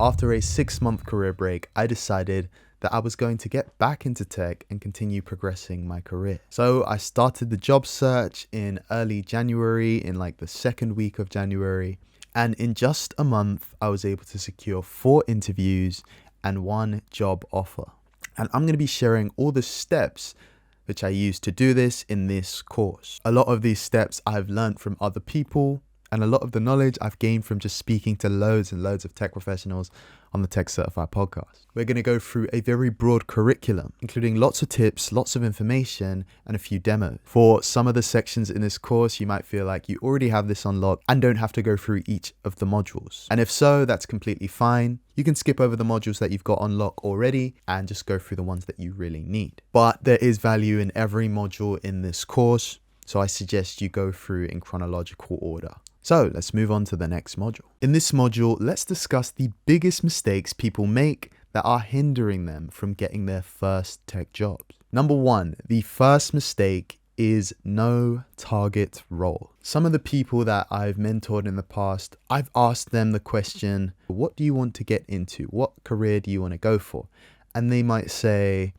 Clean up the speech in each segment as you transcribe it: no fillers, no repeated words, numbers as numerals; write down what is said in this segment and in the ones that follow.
After a 6-month career break, I decided that I was going to get back into tech and continue progressing my career. So I started the job search in early January, in like the second week of January. And in just a month, I was able to secure 4 interviews and 1 job offer. And I'm going to be sharing all the steps which I used to do this in this course. A lot of these steps I've learned from other people, and a lot of the knowledge I've gained from just speaking to loads and loads of tech professionals on the Tech Certified podcast. We're going to go through a very broad curriculum, including lots of tips, lots of information, and a few demos. For some of the sections in this course, you might feel like you already have this unlocked and don't have to go through each of the modules. And if so, that's completely fine. You can skip over the modules that you've got on lock already and just go through the ones that you really need. But there is value in every module in this course, so I suggest you go through in chronological order. So let's move on to the next module. In this module, let's discuss the biggest mistakes people make that are hindering them from getting their first tech jobs. Number 1, the first mistake is no target role. Some of the people that I've mentored in the past, I've asked them the question, what do you want to get into? What career do you want to go for? And they might say,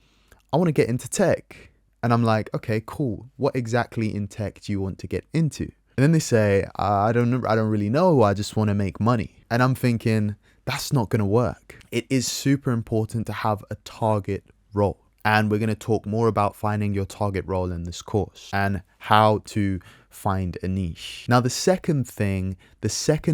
I want to get into tech. And I'm like, okay, cool. What exactly in tech do you want to get into? And then they say, I don't really know. I just want to make money. And I'm thinking, that's not going to work. It is super important to have a target role. And we're going to talk more about finding your target role in this course and how to find a niche. Now, the second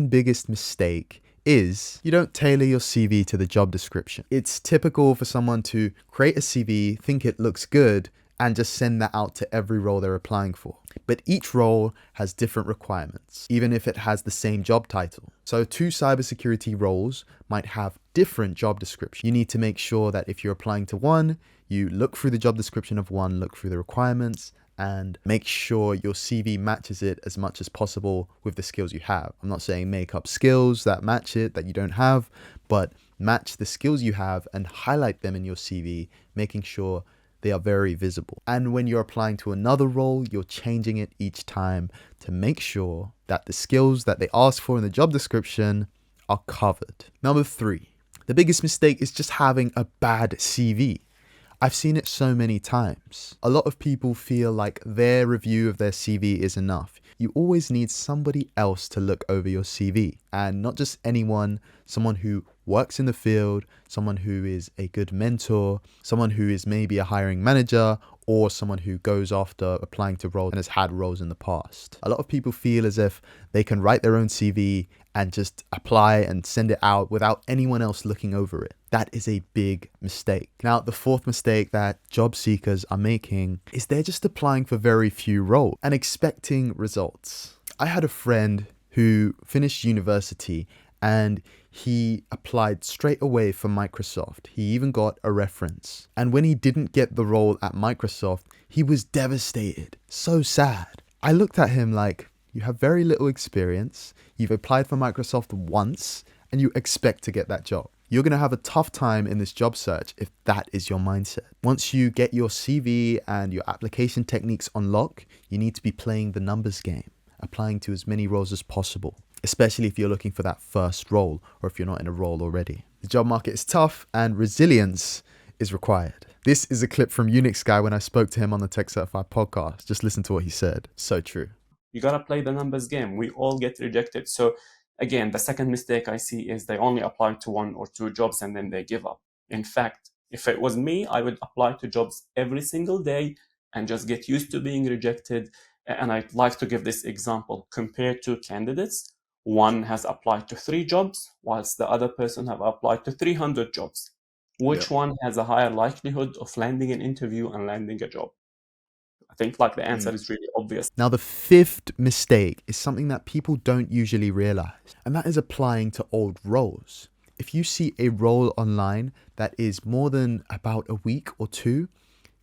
biggest mistake is you don't tailor your CV to the job description. It's typical for someone to create a CV, think it looks good, and just send that out to every role they're applying for. But each role has different requirements, even if it has the same job title. So 2 cybersecurity roles might have different job descriptions. You need to make sure that if you're applying to one, you look through the job description of one, look through the requirements, and make sure your CV matches it as much as possible with the skills you have. I'm not saying make up skills that match it that you don't have, but match the skills you have and highlight them in your CV, making sure they are very visible. And when you're applying to another role, you're changing it each time to make sure that the skills that they ask for in the job description are covered. Number 3, the biggest mistake is just having a bad CV. I've seen it so many times. A lot of people feel like their review of their CV is enough. You always need somebody else to look over your CV, and not just anyone, someone who works in the field, someone who is a good mentor, someone who is maybe a hiring manager, or someone who goes after applying to roles and has had roles in the past. A lot of people feel as if they can write their own CV and just apply and send it out without anyone else looking over it. That is a big mistake. Now, the 4th mistake that job seekers are making is they're just applying for very few roles and expecting results. I had a friend who finished university and he applied straight away for Microsoft. He even got a reference. And when he didn't get the role at Microsoft, he was devastated. So sad. I looked at him like, you have very little experience. You've applied for Microsoft once and you expect to get that job. You're going to have a tough time in this job search if that is your mindset. Once you get your CV and your application techniques on lock, you need to be playing the numbers game, applying to as many roles as possible, especially if you're looking for that first role or if you're not in a role already. The job market is tough and resilience is required. This is a clip from Unix Guy when I spoke to him on the Tech Certified podcast. Just listen to what he said. So true. You got to play the numbers game. We all get rejected. So again, the second mistake I see is they only apply to 1 or 2 jobs and then they give up. In fact, if it was me, I would apply to jobs every single day and just get used to being rejected. And I'd like to give this example. Compared to candidates, one has applied to 3 jobs, whilst the other person have applied to 300 jobs. Which one has a higher likelihood of landing an interview and landing a job? I think like the answer is really obvious. Now, the 5th mistake is something that people don't usually realize, and that is applying to old roles. If you see a role online that is more than about a week or 2,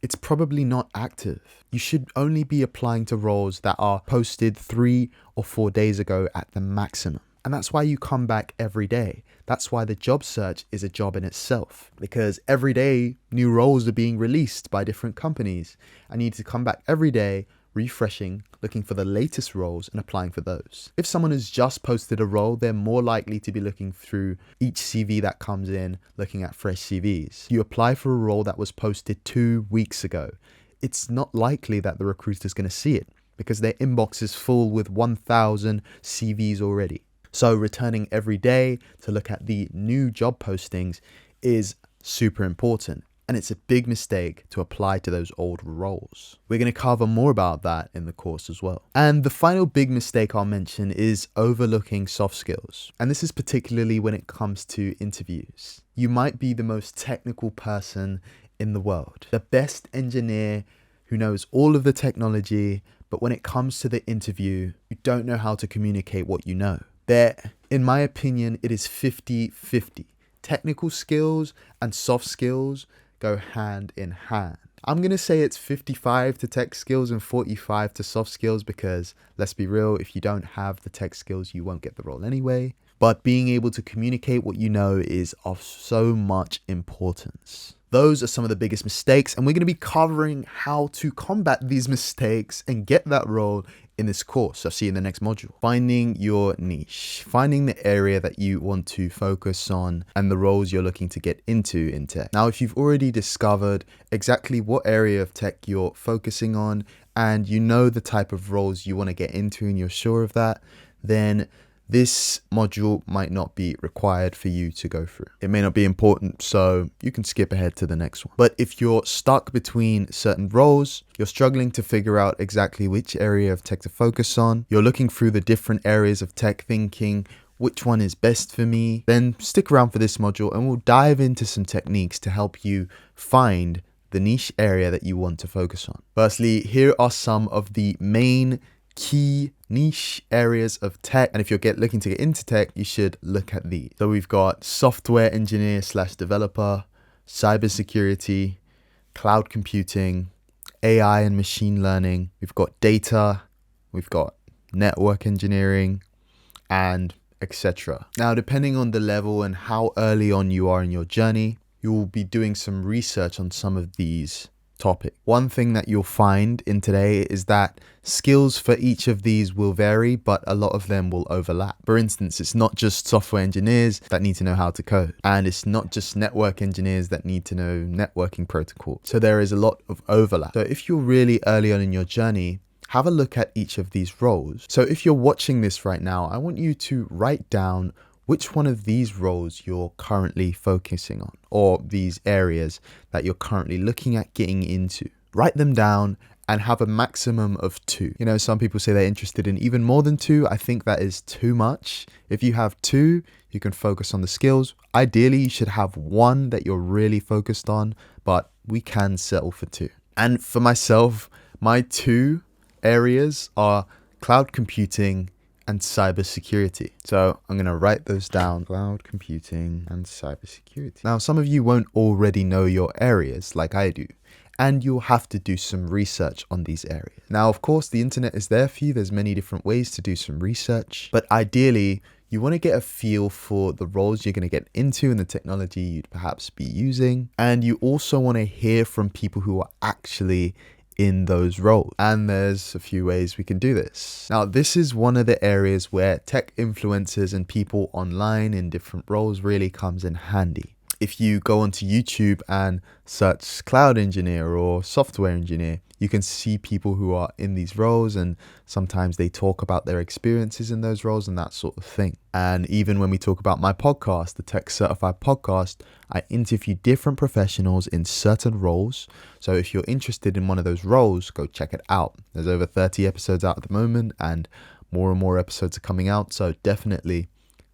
it's probably not active. You should only be applying to roles that are posted 3 or 4 days ago at the maximum. And that's why you come back every day. That's why the job search is a job in itself, because every day new roles are being released by different companies. I need to come back every day, refreshing, looking for the latest roles and applying for those. If someone has just posted a role, they're more likely to be looking through each CV that comes in, looking at fresh CVs. You apply for a role that was posted 2 weeks ago. It's not likely that the recruiter is going to see it because their inbox is full with 1,000 CVs already. So returning every day to look at the new job postings is super important. And it's a big mistake to apply to those old roles. We're going to cover more about that in the course as well. And the final big mistake I'll mention is overlooking soft skills. And this is particularly when it comes to interviews. You might be the most technical person in the world, the best engineer who knows all of the technology, but when it comes to the interview, you don't know how to communicate what you know. There, in my opinion, it is 50-50. Technical skills and soft skills go hand in hand. I'm going to say it's 55 to tech skills and 45 to soft skills because, let's be real, if you don't have the tech skills, you won't get the role anyway. But being able to communicate what you know is of so much importance. Those are some of the biggest mistakes, and we're going to be covering how to combat these mistakes and get that role in this course. So see you in the next module. Finding your niche, finding the area that you want to focus on and the roles you're looking to get into in tech. Now, if you've already discovered exactly what area of tech you're focusing on and you know the type of roles you want to get into and you're sure of that, then this module might not be required for you to go through. It may not be important, so you can skip ahead to the next one. But if you're stuck between certain roles, you're struggling to figure out exactly which area of tech to focus on, you're looking through the different areas of tech thinking, which one is best for me, then stick around for this module and we'll dive into some techniques to help you find the niche area that you want to focus on. Firstly, here are some of the main key niche areas of tech, and if you're looking to get into tech, you should look at these. So we've got software engineer / developer, cybersecurity, cloud computing, AI and machine learning. We've got data, we've got network engineering, and etc. Now, depending on the level and how early on you are in your journey, you will be doing some research on some of these topic. One thing that you'll find in today is that skills for each of these will vary, but a lot of them will overlap. For instance, it's not just software engineers that need to know how to code, and it's not just network engineers that need to know networking protocol. So there is a lot of overlap. So if you're really early on in your journey, have a look at each of these roles. So if you're watching this right now, I want you to write down which one of these roles you're currently focusing on, or these areas that you're currently looking at getting into. Write them down and have a maximum of 2. You know, some people say they're interested in even more than 2. I think that is too much. If you have 2, you can focus on the skills. Ideally, you should have 1 that you're really focused on, but we can settle for 2. And for myself, my 2 areas are cloud computing and cybersecurity. So I'm going to write those down: cloud computing and cybersecurity. Now, some of you won't already know your areas like I do, and you'll have to do some research on these areas. Now, of course, the internet is there for you. There's many different ways to do some research, but ideally, you want to get a feel for the roles you're going to get into and the technology you'd perhaps be using. And you also want to hear from people who are actually in those roles. And there's a few ways we can do this. Now, this is one of the areas where tech influencers and people online in different roles really comes in handy. If you go onto YouTube and search cloud engineer or software engineer, you can see people who are in these roles, and sometimes they talk about their experiences in those roles and that sort of thing. And even when we talk about my podcast, the Tech Certified Podcast, I interview different professionals in certain roles. So if you're interested in one of those roles, go check it out. There's over 30 episodes out at the moment, and more episodes are coming out. So definitely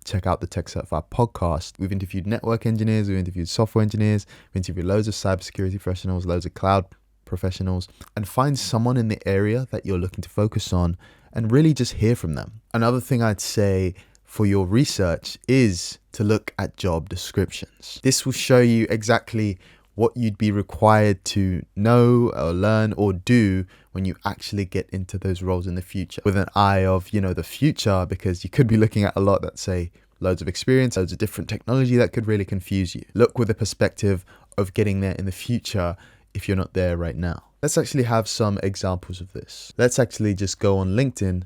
check out the Tech Certified Podcast. We've interviewed network engineers, we've interviewed software engineers, we've interviewed loads of cybersecurity professionals, loads of cloud professionals, and find someone in the area that you're looking to focus on and really just hear from them. Another thing I'd say for your research is to look at job descriptions. This will show you exactly what you'd be required to know or learn or do when you actually get into those roles in the future, with an eye of, the future, because you could be looking at a lot that say loads of experience, loads of different technology that could really confuse you. Look with the perspective of getting there in the future if you're not there right now. Let's actually have some examples of this. Let's actually just go on LinkedIn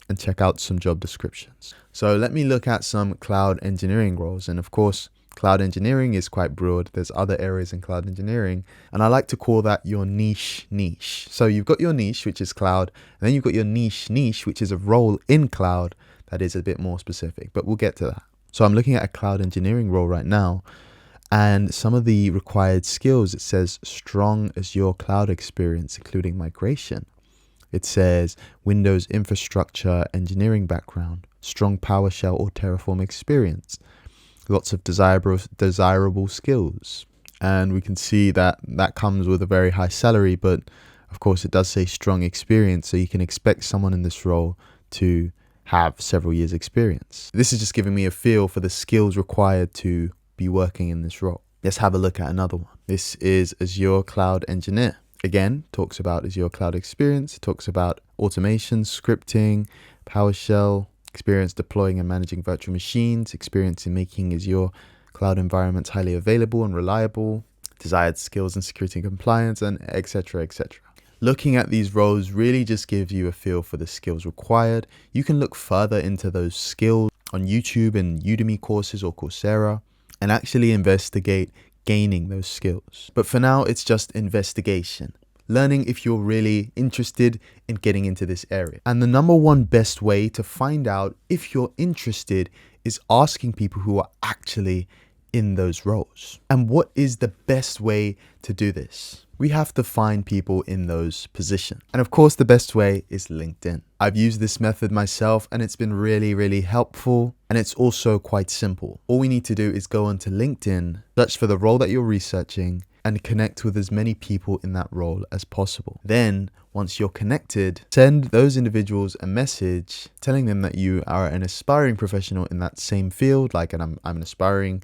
and check out some job descriptions. So let me look at some cloud engineering roles. And of course, cloud engineering is quite broad. There's other areas in cloud engineering, and I like to call that your niche. So you've got your niche, which is cloud, and then you've got your niche, which is a role in cloud that is a bit more specific, but we'll get to that. So I'm looking at a cloud engineering role right now, and some of the required skills, it says strong Azure cloud experience, including migration. It says Windows infrastructure engineering background, strong PowerShell or Terraform experience, lots of desirable skills. And we can see that that comes with a very high salary, but of course it does say strong experience. So you can expect someone in this role to have several years experience. This is just giving me a feel for the skills required to be working in this role. Let's have a look at another one. This is Azure Cloud Engineer. Again, talks about Azure Cloud experience. It talks about automation, scripting, PowerShell, experience deploying and managing virtual machines, experience in making Azure cloud environments highly available and reliable, desired skills in security and compliance, and etc., etc. Looking at these roles really just gives you a feel for the skills required. You can look further into those skills on YouTube and Udemy courses or Coursera and actually investigate gaining those skills. But for now, it's just investigation, learning if you're really interested in getting into this area. And the number one best way to find out if you're interested is asking people who are actually in those roles. And what is the best way to do this? We have to find people in those positions. And of course, the best way is LinkedIn. I've used this method myself and it's been really, really helpful. And it's also quite simple. All we need to do is go onto LinkedIn, search for the role that you're researching, and connect with as many people in that role as possible. Then, once you're connected, send those individuals a message telling them that you are an aspiring professional in that same field, like I'm an aspiring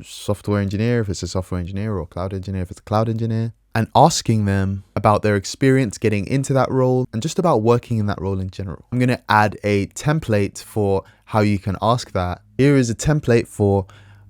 software engineer if it's a software engineer, or cloud engineer if it's a cloud engineer, and asking them about their experience getting into that role and just about working in that role in general. I'm going to add a template for how you can ask that. Here is a template for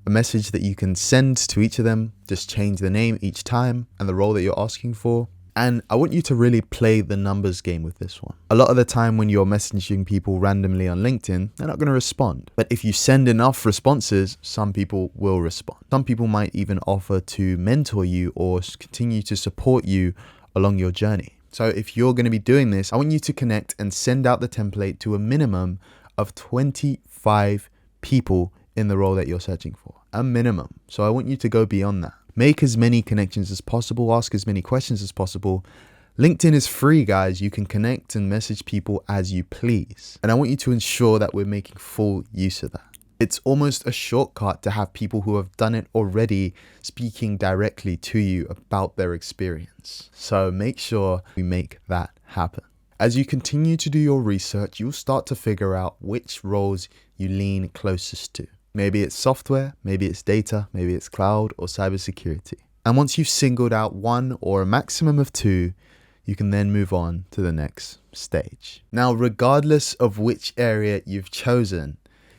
a message that you can send to each of them. Just change the name each time and the role that you're asking for. And I want you to really play the numbers game with this one. A lot of the time when you're messaging people randomly on LinkedIn, they're not going to respond. But if you send enough responses, some people will respond. Some people might even offer to mentor you or continue to support you along your journey. So if you're going to be doing this, I want you to connect and send out the template to a minimum of 25 people in the role that you're searching for. A minimum. So I want you to go beyond that. Make as many connections as possible, ask as many questions as possible. LinkedIn is free, guys. You can connect and message people as you please. And I want you to ensure that we're making full use of that. It's almost a shortcut to have people who have done it already speaking directly to you about their experience. So make sure we make that happen. As you continue to do your research, you'll start to figure out which roles you lean closest to. Maybe it's software, maybe it's data, maybe it's cloud or cybersecurity. And once you've singled out one or a maximum of two, you can then move on to the next stage. Now, regardless of which area you've chosen,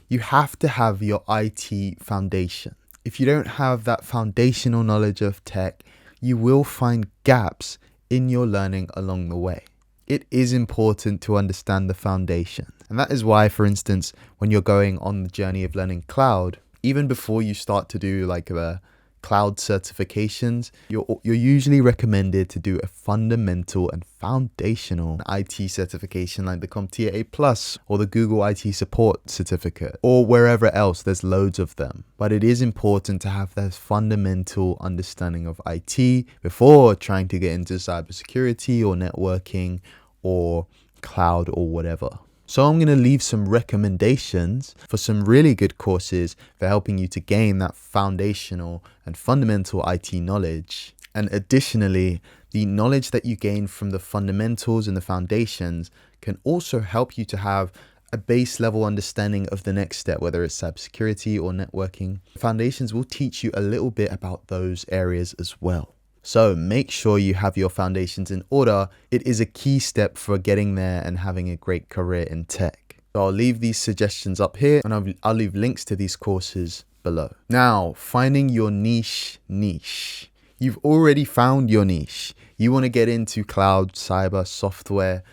you have to have your IT foundation. If you don't have that foundational knowledge of tech, you will find gaps in your learning along the way. It is important to understand the foundation. And that is why, for instance, when you're going on the journey of learning cloud, even before you start to do like the cloud certifications, you're usually recommended to do a fundamental and foundational IT certification like the CompTIA A+ or the Google IT Support Certificate, or wherever else. There's loads of them. But it is important to have that fundamental understanding of IT before trying to get into cybersecurity or networking or cloud or whatever. So I'm going to leave some recommendations for some really good courses for helping you to gain that foundational and fundamental IT knowledge. And additionally, the knowledge that you gain from the fundamentals and the foundations can also help you to have a base level understanding of the next step, whether it's cybersecurity or networking. Foundations will teach you a little bit about those areas as well. So make sure you have your foundations in order. It is a key step for getting there and having a great career in tech. So I'll leave these suggestions up here and I'll leave links to these courses below. Now, finding your niche. You've already found your niche. You want to get into cloud, cyber, software,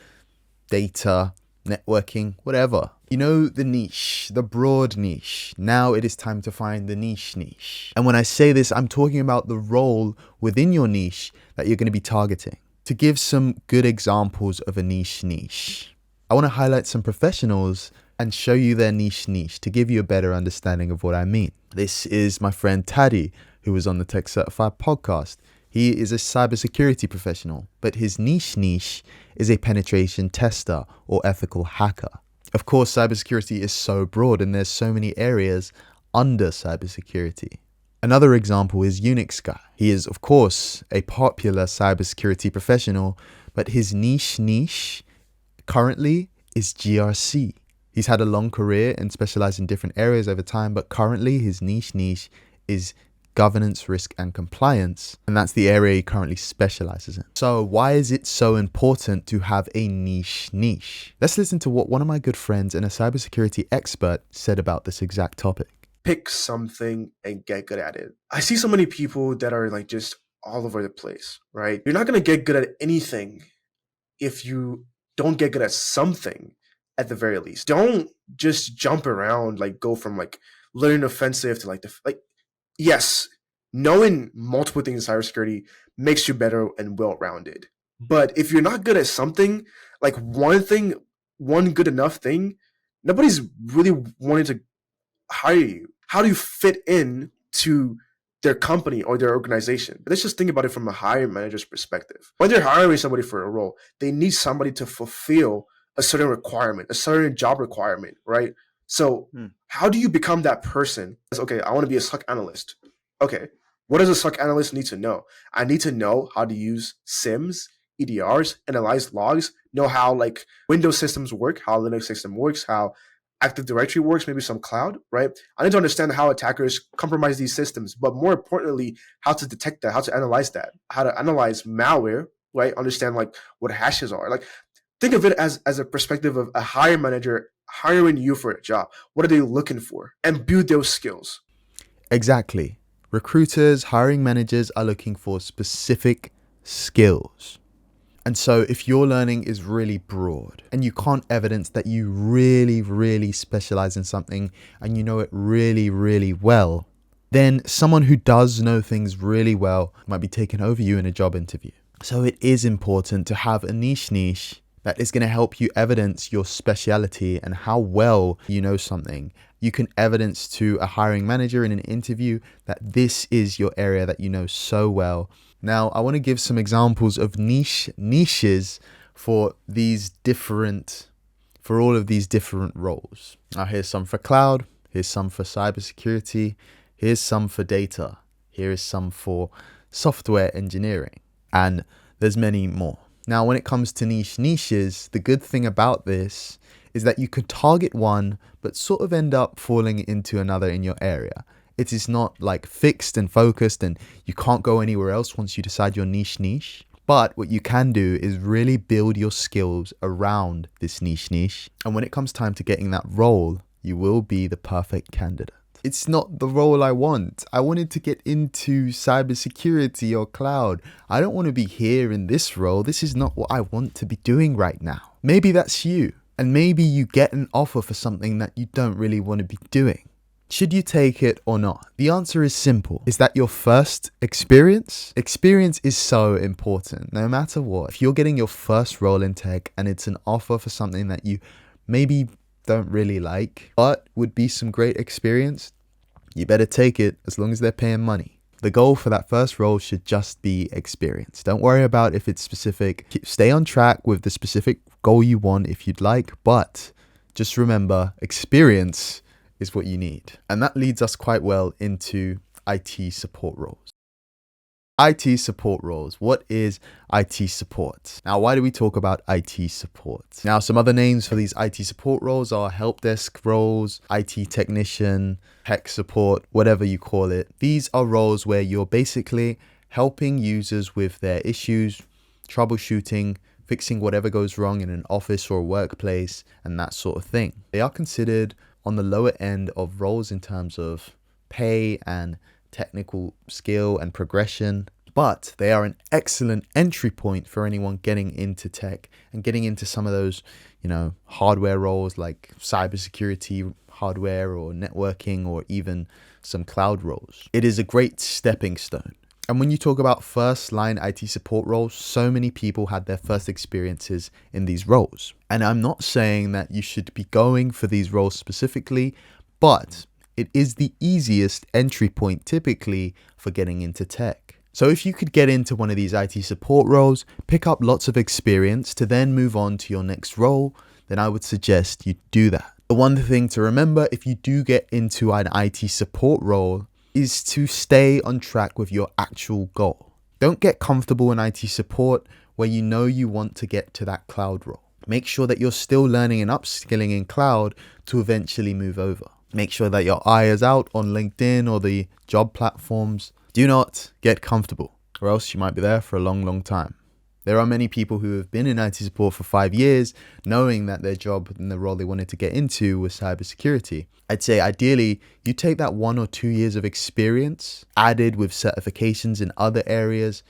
data, networking, whatever. You know the niche, the broad niche. Now it is time to find the niche. And when I say this, I'm talking about the role within your niche that you're going to be targeting. To give some good examples of a niche, I want to highlight some professionals and show you their niche to give you a better understanding of what I mean. This is my friend Taddy, who was on the Tech Certified podcast. He is a cybersecurity professional, but his niche is a penetration tester or ethical hacker. Of course, cybersecurity is so broad and there's so many areas under cybersecurity. Another example is Unix Guy. He is, of course, a popular cybersecurity professional, but his niche currently is GRC. He's had a long career and specialized in different areas over time, but currently his niche is governance, risk, and compliance. And that's the area he currently specializes in. So why is it so important to have a niche? Let's listen to what one of my good friends and a cybersecurity expert said about this exact topic. Pick something and get good at it. I see so many people that are like just all over the place, right? You're not going to get good at anything if you don't get good at something at the very least. Don't just jump around, like go from like learning offensive to yes, knowing multiple things in cybersecurity makes you better and well-rounded. But if you're not good at something, like one good enough thing, nobody's really wanting to hire you. How do you fit in to their company or their organization? Let's just think about it from a hiring manager's perspective. When they're hiring somebody for a role, they need somebody to fulfill a certain requirement, a certain job requirement, right? So how do you become that person? Okay, I want to be a SOC analyst. Okay, what does a SOC analyst need to know? I need to know how to use SIMs, EDRs, analyze logs, know how like Windows systems work, how Linux system works, how Active Directory works, maybe some cloud, right? I need to understand how attackers compromise these systems, but more importantly, how to detect that, how to analyze that, how to analyze malware, right? Understand like what hashes are. Like think of it as a perspective of a hiring manager hiring you for a job. What are they looking for? And build those skills. Exactly. Recruiters, hiring managers are looking for specific skills. And so if your learning is really broad and you can't evidence that you really specialize in something and you know it really well, then someone who does know things really well might be taking over you in a job interview. So it is important to have a niche that is going to help you evidence your speciality and how well you know something. You can evidence to a hiring manager in an interview that this is your area that you know so well. Now, I want to give some examples of niches for all of these different roles. Now, here's some for cloud, here's some for cybersecurity, here's some for data, here is some for software engineering, and there's many more. Now, when it comes to niches, the good thing about this is that you could target one, but sort of end up falling into another in your area. It is not like fixed and focused and you can't go anywhere else once you decide your niche. But what you can do is really build your skills around this niche. And when it comes time to getting that role, you will be the perfect candidate. It's not the role I want. I wanted to get into cybersecurity or cloud. I don't want to be here in this role. This is not what I want to be doing right now. Maybe that's you. And maybe you get an offer for something that you don't really want to be doing. Should you take it or not? The answer is simple. Is that your first experience? Experience is so important, no matter what. If you're getting your first role in tech and it's an offer for something that you maybe don't really like, but would be some great experience, you better take it as long as they're paying money. The goal for that first role should just be experience. Don't worry about if it's specific. Stay on track with the specific goal you want if you'd like, but just remember, experience is what you need. And that leads us quite well into IT support roles. IT support roles. What is IT support? Now, why do we talk about IT support? Now, some other names for these IT support roles are help desk roles, IT technician, tech support, whatever you call it. These are roles where you're basically helping users with their issues, troubleshooting, fixing whatever goes wrong in an office or a workplace, and that sort of thing. They are considered on the lower end of roles in terms of pay and technical skill and progression, but they are an excellent entry point for anyone getting into tech and getting into some of those, hardware roles like cybersecurity hardware or networking or even some cloud roles. It is a great stepping stone. And when you talk about first line IT support roles, so many people had their first experiences in these roles. And I'm not saying that you should be going for these roles specifically, but it is the easiest entry point typically for getting into tech. So if you could get into one of these IT support roles, pick up lots of experience to then move on to your next role, then I would suggest you do that. The one thing to remember if you do get into an IT support role is to stay on track with your actual goal. Don't get comfortable in IT support where you know you want to get to that cloud role. Make sure that you're still learning and upskilling in cloud to eventually move over. Make sure that your eye is out on LinkedIn or the job platforms. Do not get comfortable, or else you might be there for a long, long time. There are many people who have been in IT support for 5 years, knowing that their job and the role they wanted to get into was cybersecurity. I'd say ideally, you take that 1 or 2 years of experience, added with certifications in other areas.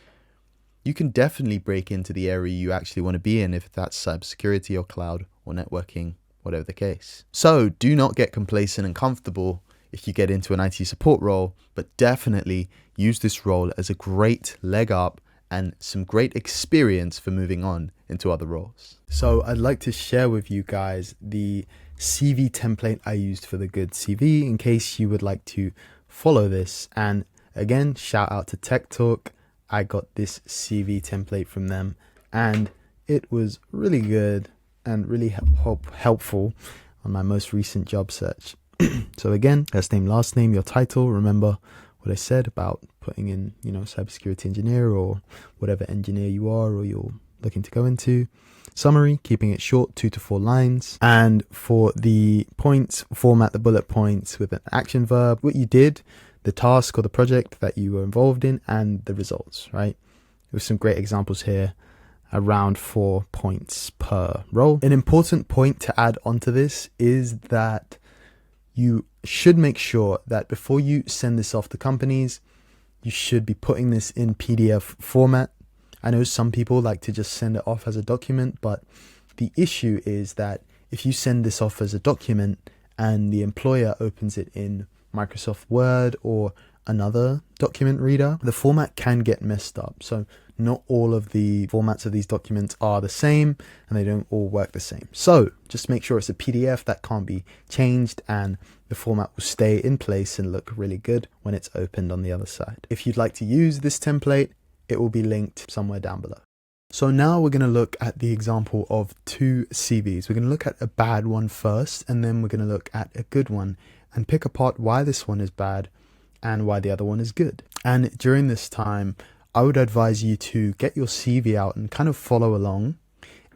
You can definitely break into the area you actually want to be in, if that's cybersecurity or cloud or networking, whatever the case. So do not get complacent and comfortable if you get into an IT support role, but definitely use this role as a great leg up and some great experience for moving on into other roles. So I'd like to share with you guys the CV template I used for the Good CV in case you would like to follow this. And again, shout out to Tech Talk. I got this CV template from them and it was really good and really helpful on my most recent job search. So again, first name, last name, your title. Remember what I said about putting in, cybersecurity engineer or whatever engineer you are or you're looking to go into. Summary, keeping it short, 2 to 4 lines. And for the points, format the bullet points with an action verb, what you did, the task or the project that you were involved in, and the results, right? With some great examples here, around 4 points per role. An important point to add onto this is that you should make sure that before you send this off to companies, you should be putting this in PDF format. I know some people like to just send it off as a document, but the issue is that if you send this off as a document and the employer opens it in Microsoft Word or another document reader, the format can get messed up. So not all of the formats of these documents are the same and they don't all work the same. So just make sure it's a PDF that can't be changed and the format will stay in place and look really good when it's opened on the other side. If you'd like to use this template, it will be linked somewhere down below. So now we're going to look at the example of 2 CVs. We're going to look at a bad one first, and then we're going to look at a good one and pick apart why this one is bad and why the other one is good. And during this time, I would advise you to get your CV out and kind of follow along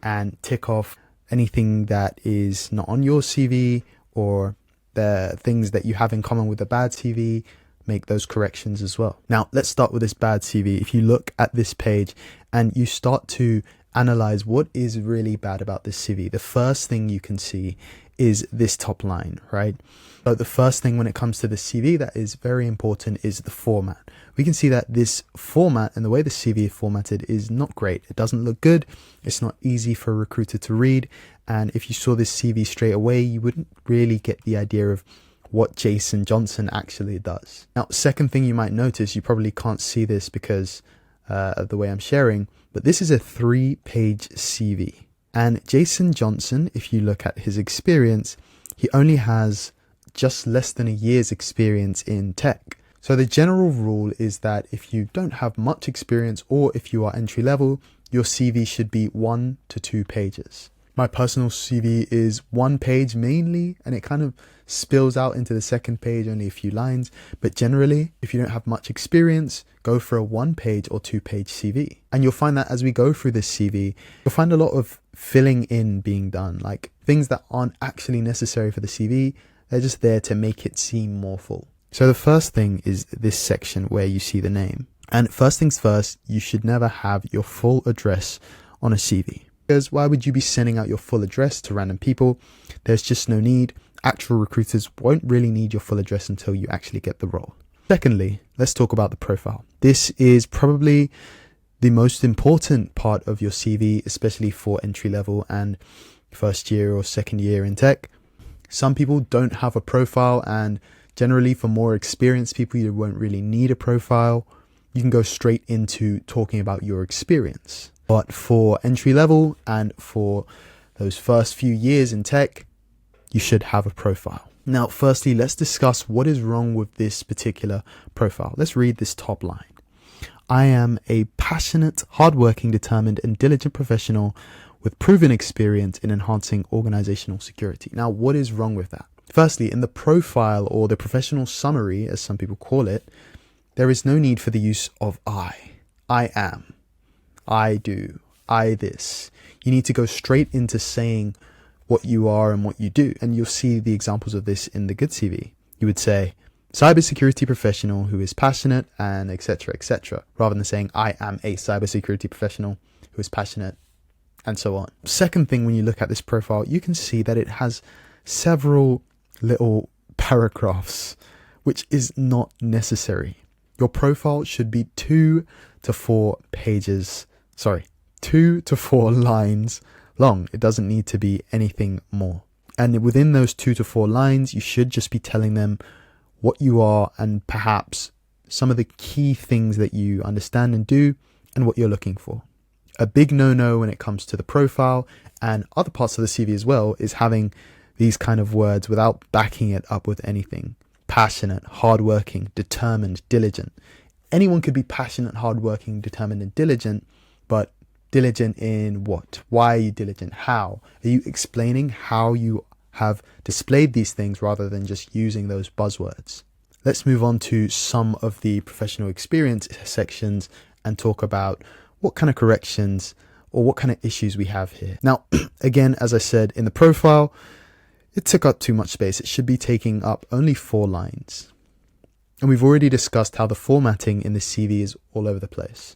and tick off anything that is not on your CV or the things that you have in common with the bad CV. Make those corrections as well. Now, let's start with this bad CV. If you look at this page and you start to analyze what is really bad about this CV, the first thing you can see is this top line, right? So the first thing when it comes to the CV that is very important is the format. We can see that this format and the way the CV is formatted is not great. It doesn't look good. It's not easy for a recruiter to read. And if you saw this CV straight away, you wouldn't really get the idea of what Jason Johnson actually does. Now, second thing you might notice, you probably can't see this because of the way I'm sharing, but this is a 3-page CV. And Jason Johnson, if you look at his experience, he only has just less than a year's experience in tech. So the general rule is that if you don't have much experience or if you are entry level, your CV should be 1 to 2 pages. My personal CV is 1 page mainly, and it kind of spills out into the second page, only a few lines. But generally, if you don't have much experience, go for a 1-page or 2-page CV. And you'll find that as we go through this CV, you'll find a lot of filling in being done, like things that aren't actually necessary for the CV. They're just there to make it seem more full. So the first thing is this section where you see the name. And first things first, you should never have your full address on a CV. Because why would you be sending out your full address to random people? There's just no need. Actual recruiters won't really need your full address until you actually get the role. Secondly, let's talk about the profile. This is probably the most important part of your CV, especially for entry level and first year or second year in tech. Some people don't have a profile, and generally for more experienced people, you won't really need a profile. You can go straight into talking about your experience. But for entry level and for those first few years in tech, you should have a profile. Now, firstly, let's discuss what is wrong with this particular profile. Let's read this top line. I am a passionate, hardworking, determined, and diligent professional with proven experience in enhancing organizational security. Now, what is wrong with that? Firstly, in the profile, or the professional summary, as some people call it, there is no need for the use of I. I am. I do. I this. You need to go straight into saying what you are and what you do. And you'll see the examples of this in the good CV. You would say, cybersecurity professional who is passionate and etc., rather than saying I am a cybersecurity professional who is passionate and so on. Second thing, when you look at this profile, you can see that it has several little paragraphs, which is not necessary. Your profile should be 2 to 4 lines long. It doesn't need to be anything more. And within those 2 to 4 lines, you should just be telling them what you are and perhaps some of the key things that you understand and do and what you're looking for. A big no-no when it comes to the profile and other parts of the CV as well is having these kind of words without backing it up with anything. Passionate, hardworking, determined, diligent. Anyone could be passionate, hardworking, determined, and diligent, but diligent in what? Why are you diligent? How? Are you explaining how you have displayed these things rather than just using those buzzwords? Let's move on to some of the professional experience sections and talk about what kind of corrections or what kind of issues we have here. Now, again, as I said in the profile, it took up too much space. It should be taking up only 4 lines. And we've already discussed how the formatting in the CV is all over the place.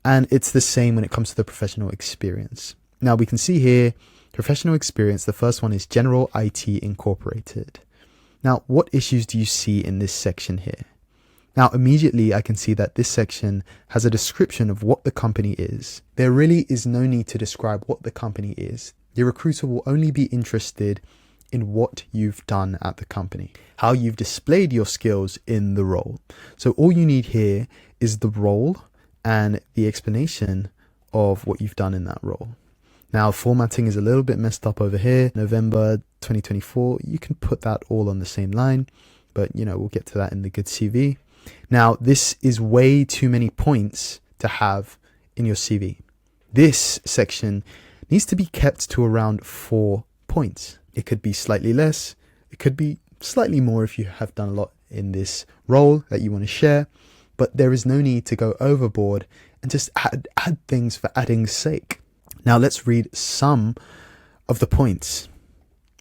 And it's the same when it comes to the professional experience. Now we can see here, professional experience, the first one is General IT Incorporated. Now, what issues do you see in this section here? Now, immediately I can see that this section has a description of what the company is. There really is no need to describe what the company is. Your recruiter will only be interested in what you've done at the company, how you've displayed your skills in the role. So all you need here is the role and the explanation of what you've done in that role. Now, formatting is a little bit messed up over here. November 2024, you can put that all on the same line, but we'll get to that in the good CV. Now, this is way too many points to have in your CV. This section needs to be kept to around 4 points. It could be slightly less. It could be slightly more if you have done a lot in this role that you want to share, but there is no need to go overboard and just add things for adding's sake. Now let's read some of the points.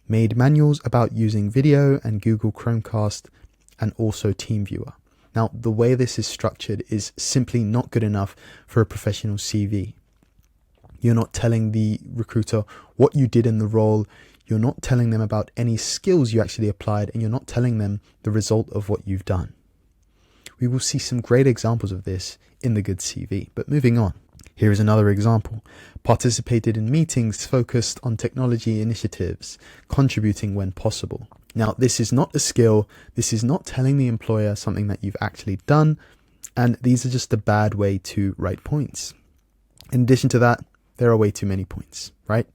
Made manuals about using video and Google Chromecast and also TeamViewer. Now, the way this is structured is simply not good enough for a professional CV. You're not telling the recruiter what you did in the role. You're not telling them about any skills you actually applied, and you're not telling them the result of what you've done. We will see some great examples of this in the good CV. But moving on, here is another example. Participated in meetings focused on technology initiatives, contributing when possible. Now, this is not a skill. This is not telling the employer something that you've actually done. And these are just a bad way to write points. In addition to that, there are way too many points, right?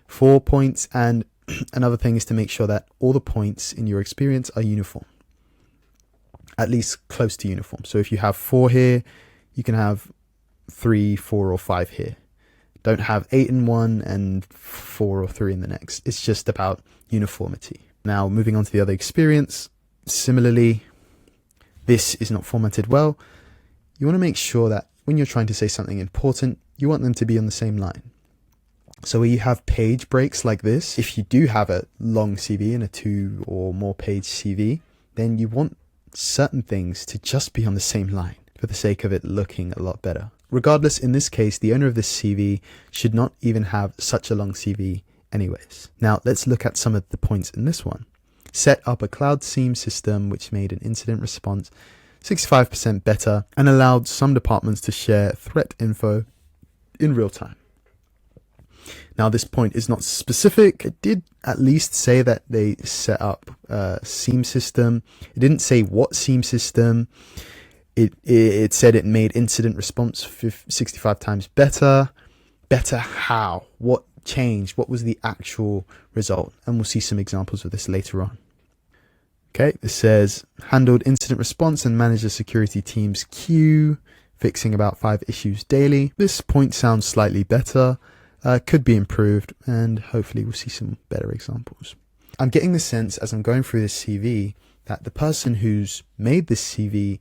4 points. And another thing is to make sure that all the points in your experience are uniform, at least close to uniform. So if you have 4 here, you can have 3, 4, or 5 here. Don't have 8 in one and 4 or 3 in the next. It's just about uniformity. Now, moving on to the other experience. Similarly, this is not formatted well. You want to make sure that when you're trying to say something important, you want them to be on the same line. So where you have page breaks like this, if you do have a long CV and a 2 or more page CV, then you want certain things to just be on the same line for the sake of it looking a lot better. Regardless, in this case, the owner of this CV should not even have such a long CV anyways. Now, let's look at some of the points in this one. Set up a cloud SIEM system which made an incident response 65% better, and allowed some departments to share threat info in real time. Now, this point is not specific. It did at least say that they set up a SIEM system. It didn't say what SIEM system. It said it made incident response 65 times better. Better how? What changed? What was the actual result? And we'll see some examples of this later on. Okay, it says handled incident response and managed the security team's queue, fixing about 5 issues daily. This point sounds slightly better. Could be improved, and hopefully we'll see some better examples. I'm getting the sense as I'm going through this CV that the person who's made this CV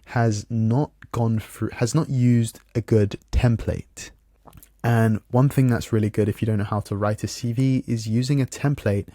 has not used a good template. And one thing that's really good if you don't know how to write a CV is using a template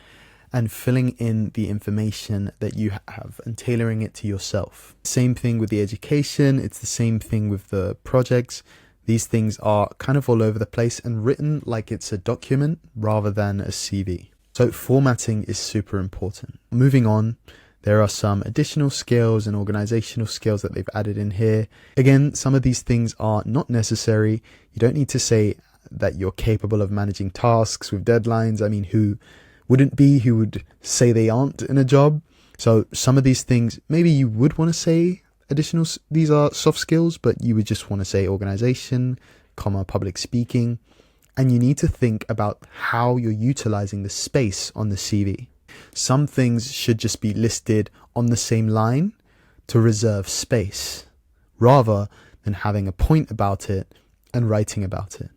and filling in the information that you have and tailoring it to yourself. Same thing with the education. It's the same thing with the projects. These things are kind of all over the place and written like it's a document rather than a CV. So formatting is super important. Moving on, there are some additional skills and organizational skills that they've added in here. Again, some of these things are not necessary. You don't need to say that you're capable of managing tasks with deadlines. I mean, who would say they aren't in a job? So some of these things, maybe you would want to say these are soft skills, but you would just want to say organization, public speaking, and you need to think about how you're utilizing the space on the CV. Some things should just be listed on the same line to reserve space, rather than having a point about it and writing about it.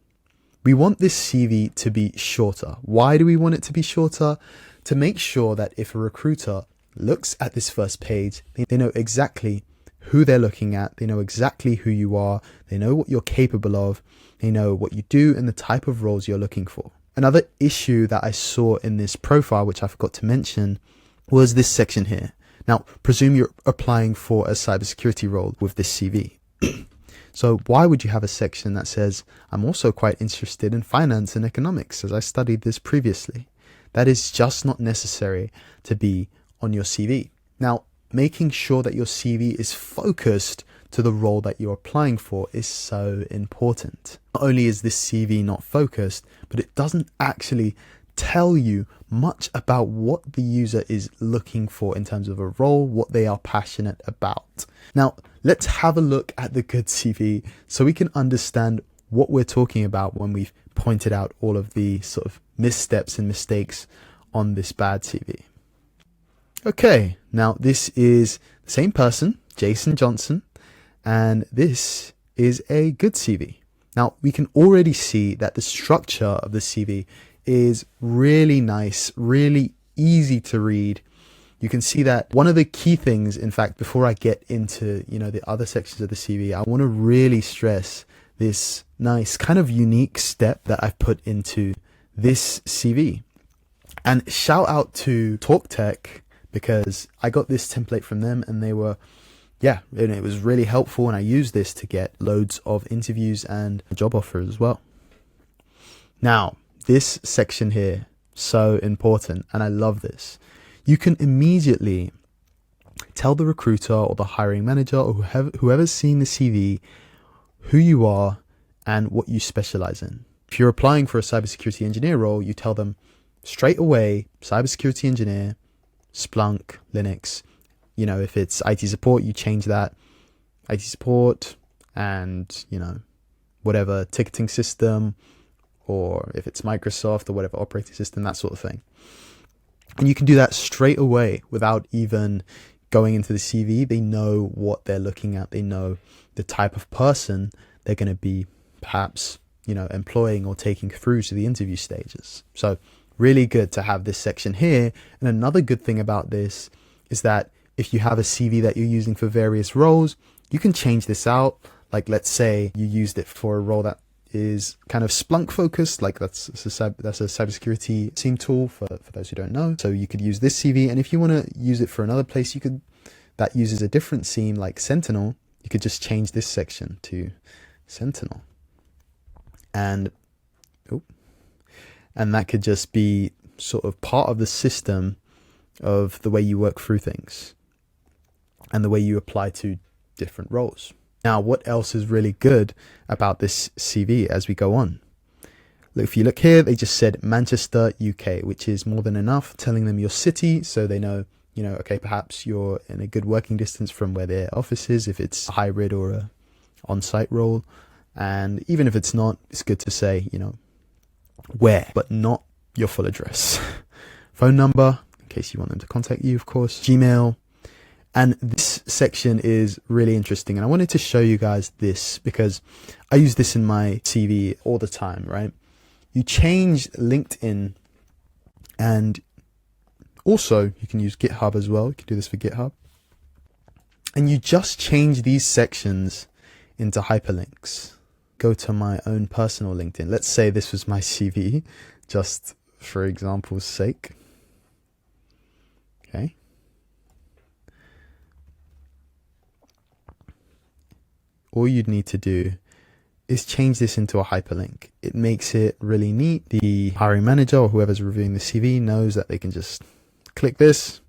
We want this CV to be shorter. Why do we want it to be shorter? To make sure that if a recruiter looks at this first page, they know exactly who they're looking at, they know exactly who you are, they know what you're capable of, they know what you do and the type of roles you're looking for. Another issue that I saw in this profile, which I forgot to mention, was this section here. Now, presume you're applying for a cybersecurity role with this CV. So why would you have a section that says, I'm also quite interested in finance and economics as I studied this previously? That is just not necessary to be on your CV. Now, making sure that your CV is focused to the role that you're applying for is so important. Not only is this CV not focused, but it doesn't actually tell you much about what the user is looking for in terms of a role, what they are passionate about. Now, let's have a look at the good CV so we can understand what we're talking about when we've pointed out all of the sort of missteps and mistakes on this bad CV. Okay, now this is the same person, Jason Johnson, and this is a good CV. Now, we can already see that the structure of the CV is really nice, really easy to read. You can see that one of the key things, in fact, before I get into, the other sections of the CV, I want to really stress this nice kind of unique step that I've put into this CV. And shout out to TalkTech, because I got this template from them and they were, and it was really helpful. And I used this to get loads of interviews and job offers as well. Now, this section here, so important. And I love this. You can immediately tell the recruiter or the hiring manager or whoever's seen the CV, who you are and what you specialize in. If you're applying for a cybersecurity engineer role, you tell them straight away, cybersecurity engineer, Splunk, Linux. If it's IT support, you change that. IT support and, whatever ticketing system, or if it's Microsoft or whatever operating system, that sort of thing. And you can do that straight away without even going into the CV. They know what they're looking at. They know the type of person they're going to be perhaps, employing or taking through to the interview stages. So really good to have this section here. And another good thing about this is that if you have a CV that you're using for various roles, you can change this out. Like, let's say you used it for a role that is kind of Splunk focused, like that's a cybersecurity SIEM tool for those who don't know. So you could use this CV, and if you want to use it for another place, that uses a different SIEM like Sentinel, you could just change this section to Sentinel. And that could just be sort of part of the system of the way you work through things and the way you apply to different roles. Now, what else is really good about this CV as we go on? If you look here, they just said Manchester, UK, which is more than enough, telling them your city so they know, okay, perhaps you're in a good working distance from where their office is, if it's a hybrid or a on-site role. And even if it's not, it's good to say, where, but not your full address. Phone number, in case you want them to contact you, of course, Gmail. And this section is really interesting. And I wanted to show you guys this because I use this in my CV all the time, right? You change LinkedIn, and also you can use GitHub as well. You can do this for GitHub. And you just change these sections into hyperlinks. Go to my own personal LinkedIn. Let's say this was my CV, just for example's sake. Okay. All you'd need to do is change this into a hyperlink. It makes it really neat. The hiring manager or whoever's reviewing the CV knows that they can just click this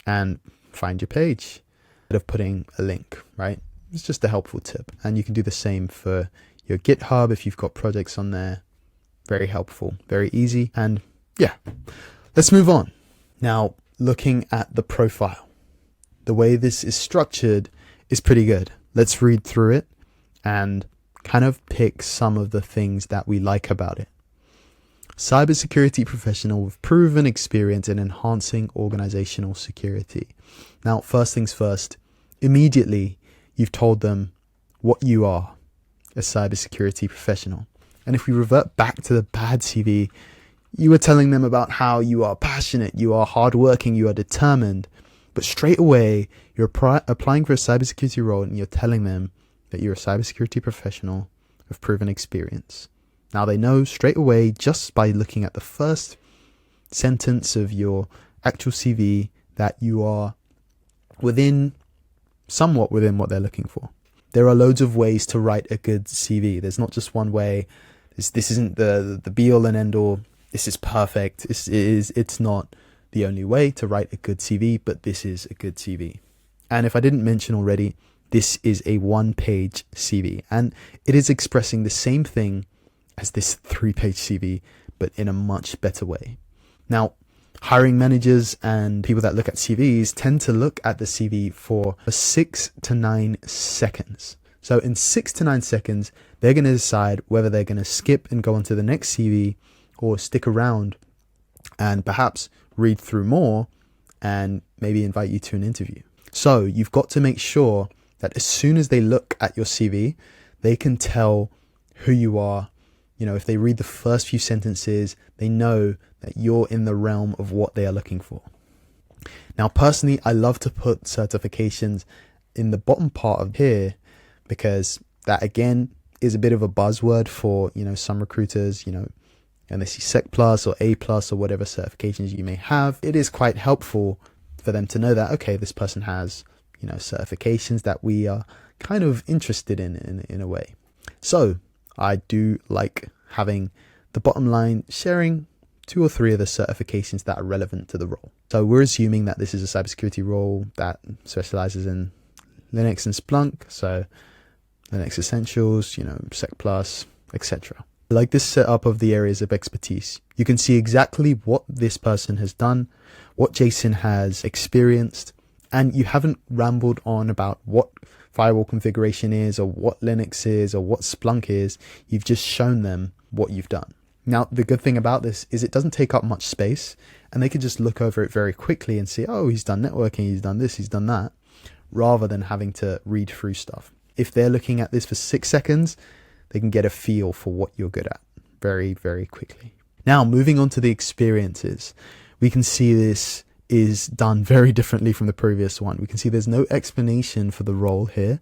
and find your page instead of putting a link, right? It's just a helpful tip. And you can do the same for your GitHub if you've got projects on there. Very helpful, very easy. And yeah, let's move on. Now, looking at the profile, the way this is structured is pretty good. Let's read through it and kind of pick some of the things that we like about it. Cybersecurity professional with proven experience in enhancing organizational security. Now, first things first, immediately you've told them what you are, a cybersecurity professional. And if we revert back to the bad CV, you were telling them about how you are passionate, you are hardworking, you are determined. But straight away, you're applying for a cybersecurity role and you're telling them that you're a cybersecurity professional with proven experience. Now they know straight away, just by looking at the first sentence of your actual CV, that you are somewhat within what they're looking for. There are loads of ways to write a good CV. There's not just one way. This isn't the be all and end all. This is perfect. It's not the only way to write a good CV, but this is a good CV. And if I didn't mention already, this is a 1-page CV, and it is expressing the same thing as this 3-page CV, but in a much better way. Now, hiring managers and people that look at CVs tend to look at the CV for 6 to 9 seconds. So in 6 to 9 seconds, they're going to decide whether they're going to skip and go on to the next CV or stick around and perhaps read through more and maybe invite you to an interview. So you've got to make sure that as soon as they look at your CV, they can tell who you are. If they read the first few sentences, they know that you're in the realm of what they are looking for. Now, personally, I love to put certifications in the bottom part of here because that, again, is a bit of a buzzword for, some recruiters, and they see Sec Plus or A Plus or whatever certifications you may have. It is quite helpful for them to know that, okay, this person has, certifications that we are kind of interested in a way. So I do like having the bottom line sharing 2 or 3 of the certifications that are relevant to the role. So we're assuming that this is a cybersecurity role that specializes in Linux and Splunk. So Linux Essentials, Sec Plus, etc. I like this setup of the areas of expertise. You can see exactly what this person has done, what Jason has experienced, and you haven't rambled on about what firewall configuration is or what Linux is or what Splunk is. You've just shown them what you've done. Now, the good thing about this is it doesn't take up much space and they can just look over it very quickly and see, oh, he's done networking, he's done this, he's done that, rather than having to read through stuff. If they're looking at this for 6 seconds, they can get a feel for what you're good at very, very quickly. Now, moving on to the experiences, we can see this is done very differently from the previous one. We can see there's no explanation for the role here.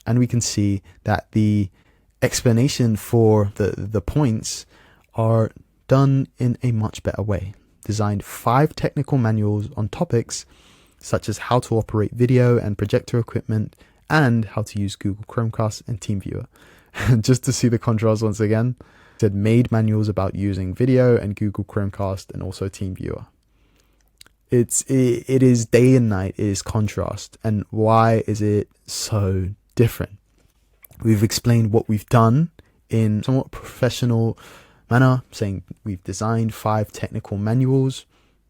And we can see that the explanation for the points are done in a much better way. Designed 5 technical manuals on topics such as how to operate video and projector equipment and how to use Google Chromecast and TeamViewer. Just to see the contrast once again, it said made manuals about using video and Google Chromecast and also TeamViewer. It is day and night. It is contrast. And why is it so different? We've explained what we've done in somewhat professional manner, saying we've designed 5 technical manuals.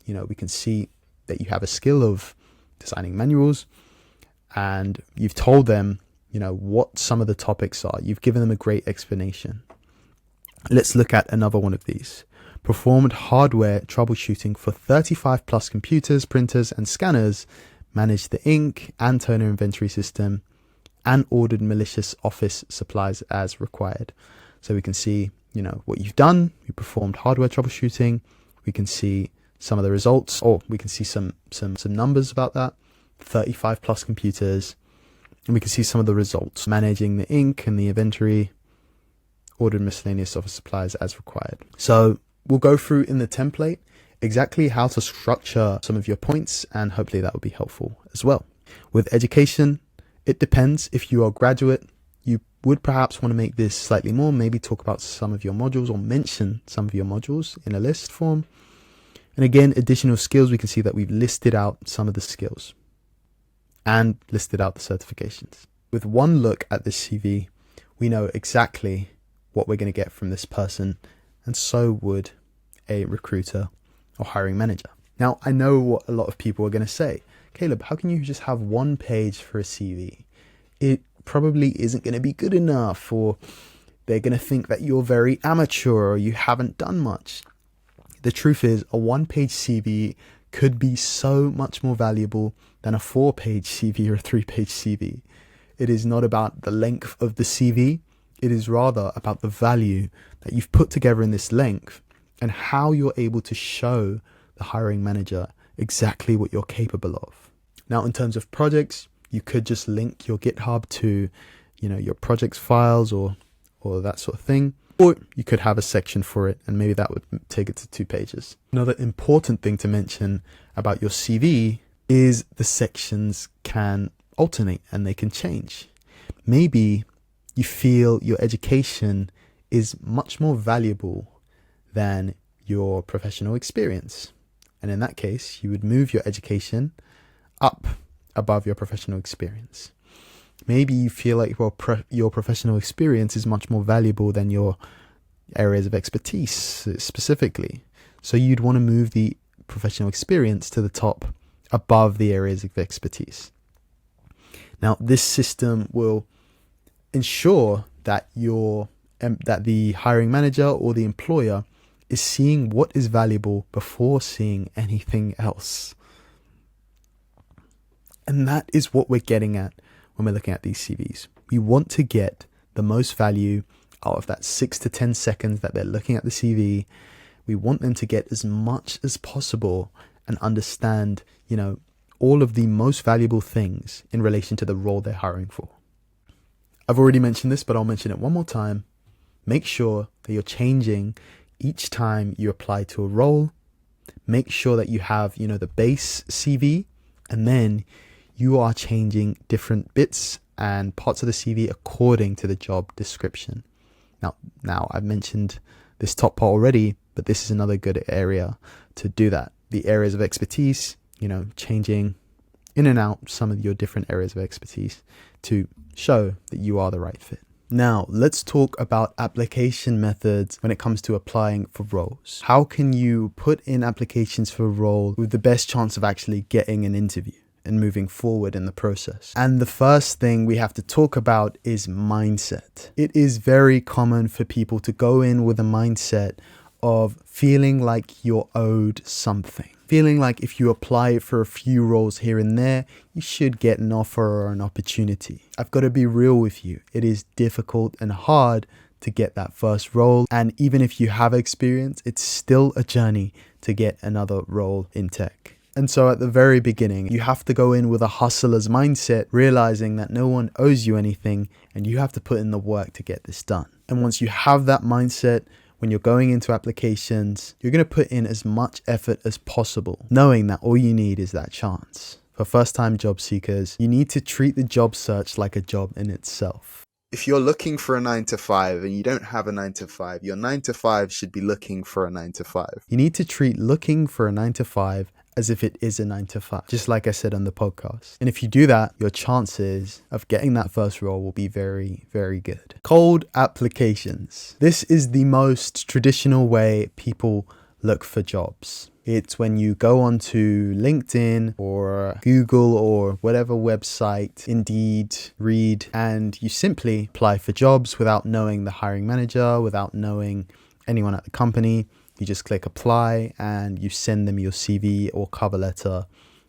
We can see that you have a skill of designing manuals, and you've told them, what some of the topics are. You've given them a great explanation. Let's look at another one of these. Performed hardware troubleshooting for 35 plus computers, printers, and scanners, managed the ink and toner inventory system, and ordered malicious office supplies as required. So we can see, what you've done. You performed hardware troubleshooting. We can see some of the results, or we can see some numbers about that. 35 plus computers, and we can see some of the results. Managing the ink and the inventory, ordered miscellaneous office supplies as required. So we'll go through in the template exactly how to structure some of your points, and hopefully that will be helpful as well. With education, it depends. If you are a graduate, you would perhaps want to make this slightly more, maybe talk about some of your modules or mention some of your modules in a list form. And again, additional skills, we can see that we've listed out some of the skills and listed out the certifications. With one look at this CV, we know exactly what we're going to get from this person, and so would a recruiter or hiring manager. Now, I know what a lot of people are going to say. Caleb, how can you just have 1 page for a CV? It probably isn't going to be good enough, or they're going to think that you're very amateur or you haven't done much. The truth is, a 1-page CV could be so much more valuable than a 4-page CV or a 3-page CV. It is not about the length of the CV. It is rather about the value that you've put together in this length and how you're able to show the hiring manager exactly what you're capable of. Now, in terms of projects, you could just link your GitHub to, your projects files or that sort of thing. Or you could have a section for it, and maybe that would take it to 2 pages. Another important thing to mention about your CV is the sections can alternate and they can change. Maybe you feel your education is much more valuable than your professional experience. And in that case, you would move your education up above your professional experience. Maybe you feel like your professional experience is much more valuable than your areas of expertise specifically. So you'd want to move the professional experience to the top above the areas of expertise. Now, this system will ensure that that the hiring manager or the employer is seeing what is valuable before seeing anything else. And that is what we're getting at when we're looking at these CVs. We want to get the most value out of that 6 to 10 seconds that they're looking at the CV. We want them to get as much as possible and understand, all of the most valuable things in relation to the role they're hiring for. I've already mentioned this, but I'll mention it one more time. Make sure that you're changing each time you apply to a role. Make sure that you have, the base CV, and then you are changing different bits and parts of the CV according to the job description. Now I've mentioned this top part already, but this is another good area to do that. The areas of expertise, changing in and out some of your different areas of expertise to show that you are the right fit. Now, let's talk about application methods when it comes to applying for roles. How can you put in applications for a role with the best chance of actually getting an interview and moving forward in the process? And the first thing we have to talk about is mindset. It is very common for people to go in with a mindset of feeling like you're owed something. Feeling like if you apply for a few roles here and there, you should get an offer or an opportunity. I've got to be real with you. It is difficult and hard to get that first role. And even if you have experience, it's still a journey to get another role in tech. And so at the very beginning, you have to go in with a hustler's mindset, realizing that no one owes you anything and you have to put in the work to get this done. And once you have that mindset, when you're going into applications, you're going to put in as much effort as possible, knowing that all you need is that chance. For first-time job seekers, you need to treat the job search like a job in itself. If you're looking for a 9-to-5 and you don't have a 9-to-5, your 9-to-5 should be looking for a 9-to-5. You need to treat looking for a 9-to-5 as if it is a 9 to 5, just like I said on the podcast. And if you do that, your chances of getting that first role will be very, very good. Cold applications. This is the most traditional way people look for jobs. It's when you go onto LinkedIn or Google or whatever website, Indeed, Read, and you simply apply for jobs without knowing the hiring manager, without knowing anyone at the company. You just click apply and you send them your CV or cover letter,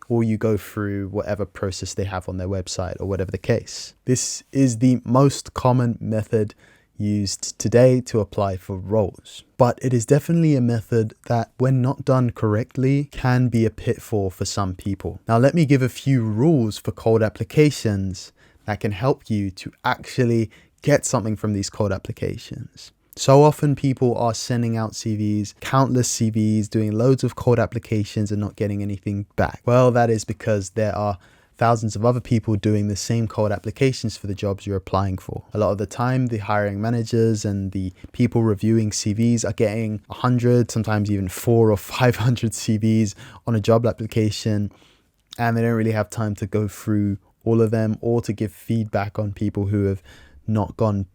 or you go through whatever process they have on their website or whatever the case. This is the most common method used today to apply for roles. But it is definitely a method that, when not done correctly, can be a pitfall for some people. Now, let me give a few rules for cold applications that can help you to actually get something from these cold applications. So often people are sending out CVs, countless CVs, doing loads of cold applications and not getting anything back. Well, that is because there are thousands of other people doing the same cold applications for the jobs you're applying for. A lot of the time, the hiring managers and the people reviewing CVs are getting 100, sometimes even 400 or 500 CVs on a job application, and they don't really have time to go through all of them or to give feedback on people who have not gone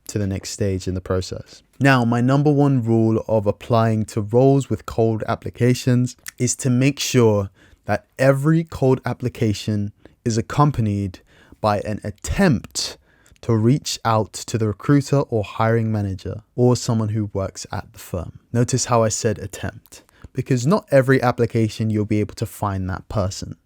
to the next stage in the process. Now, my number one rule of applying to roles with cold applications is to make sure that every cold application is accompanied by an attempt to reach out to the recruiter or hiring manager or someone who works at the firm. Notice how I said attempt, because not every application you'll be able to find that person.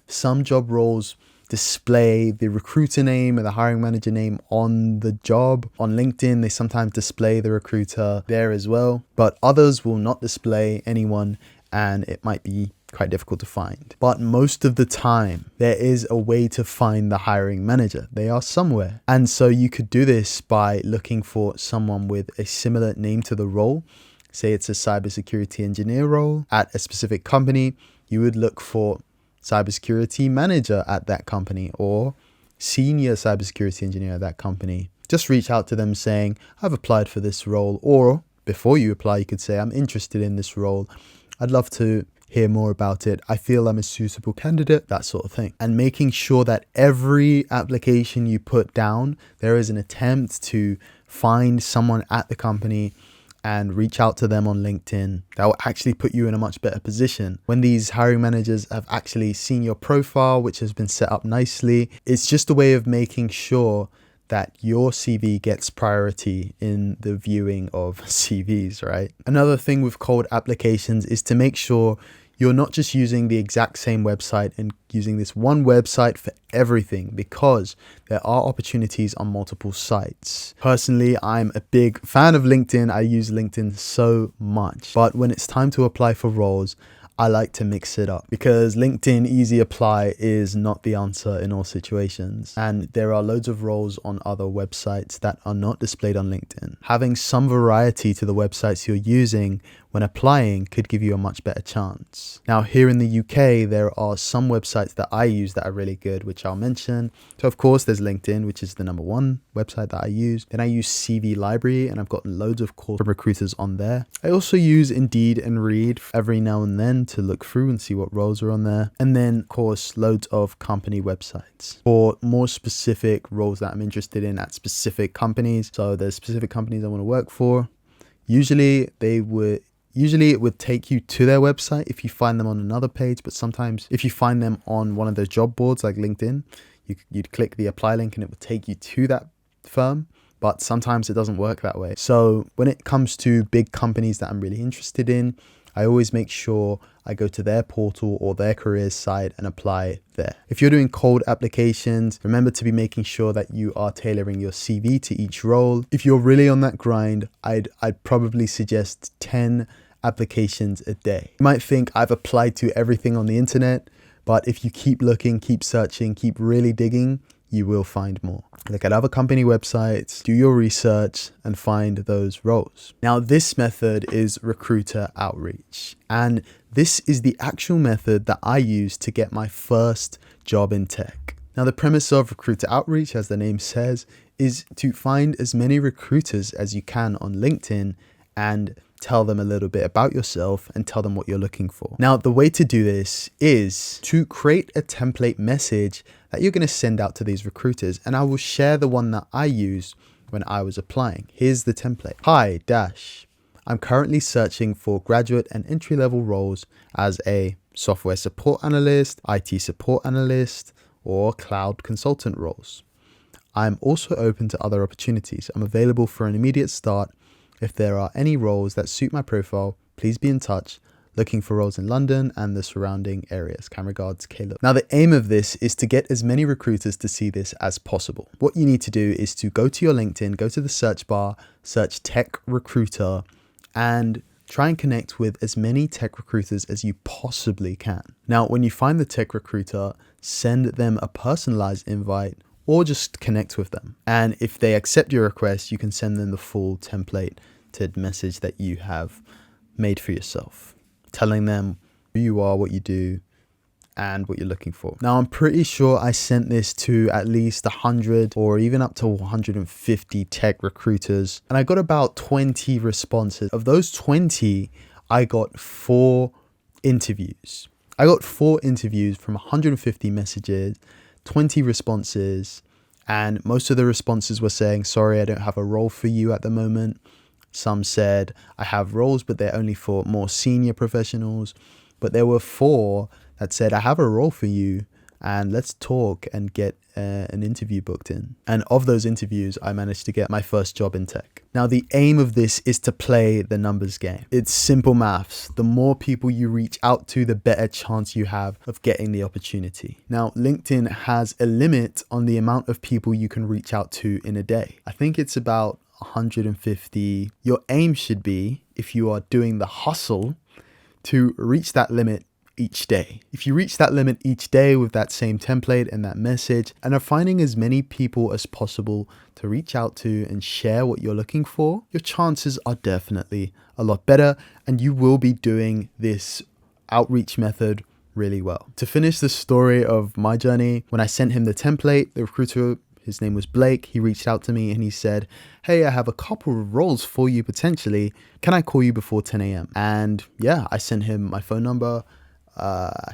Some job roles display the recruiter name and the hiring manager name on the job. On LinkedIn, they sometimes display the recruiter there as well, but others will not display anyone, and it might be quite difficult to find. But most of the time, there is a way to find the hiring manager. They are somewhere. And so you could do this by looking for someone with a similar name to the role. Say it's a cybersecurity engineer role at a specific company. You would look for cybersecurity manager at that company or senior cybersecurity engineer at that company. Just reach out to them saying, I've applied for this role. Or before you apply, you could say, I'm interested in this role. I'd love to hear more about it. I feel I'm a suitable candidate, that sort of thing. And making sure that every application you put down, there is an attempt to find someone at the company and reach out to them on LinkedIn. That will actually put you in a much better position. When these hiring managers have actually seen your profile, which has been set up nicely, it's just a way of making sure that your CV gets priority in the viewing of CVs, right? Another thing with cold applications is to make sure you're not just using the exact same website and using this one website for everything, because there are opportunities on multiple sites. Personally, I'm a big fan of LinkedIn. I use LinkedIn so much. But when it's time to apply for roles, I like to mix it up, because LinkedIn Easy Apply is not the answer in all situations. And there are loads of roles on other websites that are not displayed on LinkedIn. Having some variety to the websites you're using when applying could give you a much better chance. Now, here in the UK, there are some websites that I use that are really good, which I'll mention. So of course, there's LinkedIn, which is the number one website that I use. Then I use CV Library, and I've got loads of calls from recruiters on there. I also use Indeed and Read every now and then to look through and see what roles are on there. And then, of course, loads of company websites for more specific roles that I'm interested in at specific companies. So there's specific companies I want to work for. Usually it would take you to their website if you find them on another page, but sometimes if you find them on one of the job boards like LinkedIn, you'd click the apply link and it would take you to that firm. But sometimes it doesn't work that way. So when it comes to big companies that I'm really interested in, I always make sure I go to their portal or their careers site and apply there. If you're doing cold applications, remember to be making sure that you are tailoring your CV to each role. If you're really on that grind, I'd probably suggest 10 applications a day. You might think I've applied to everything on the internet, but if you keep looking, keep searching, keep really digging, you will find more. Look at other company websites, do your research, and find those roles. Now, this method is recruiter outreach, and this is the actual method that I use to get my first job in tech. Now, the premise of recruiter outreach, as the name says, is to find as many recruiters as you can on LinkedIn and tell them a little bit about yourself and tell them what you're looking for. Now, the way to do this is to create a template message that you're going to send out to these recruiters. And I will share the one that I used when I was applying. Here's the template. Hi, Dash. I'm currently searching for graduate and entry-level roles as a software support analyst, IT support analyst, or cloud consultant roles. I'm also open to other opportunities. I'm available for an immediate start. If there are any roles that suit my profile, please be in touch. Looking for roles in London and the surrounding areas. Kind regards, Caleb. Now, the aim of this is to get as many recruiters to see this as possible. What you need to do is to go to your LinkedIn, go to the search bar, search tech recruiter, and try and connect with as many tech recruiters as you possibly can. Now, when you find the tech recruiter, send them a personalized invite or just connect with them. And if they accept your request, you can send them the full templated message that you have made for yourself, telling them who you are, what you do, and what you're looking for. Now, I'm pretty sure I sent this to at least 100 or even up to 150 tech recruiters, and I got about 20 responses. Of those 20, I got 4 interviews. I got 4 interviews from 150 messages, 20 responses, and most of the responses were saying, sorry, I don't have a role for you at the moment. Some said, I have roles, but they're only for more senior professionals. But there were 4 that said, I have a role for you and let's talk and get an interview booked in. And of those interviews, I managed to get my first job in tech. Now, the aim of this is to play the numbers game. It's simple maths. The more people you reach out to, the better chance you have of getting the opportunity. Now, LinkedIn has a limit on the amount of people you can reach out to in a day. I think it's about 150. Your aim should be, if you are doing the hustle, to reach that limit each day. If you reach that limit each day with that same template and that message and are finding as many people as possible to reach out to and share what you're looking for, your chances are definitely a lot better and you will be doing this outreach method really well. To finish the story of my journey, when I sent him the template, the recruiter, his name was Blake, he reached out to me and he said, hey, I have a couple of roles for you potentially. Can I call you before 10 a.m.? And yeah, I sent him my phone number.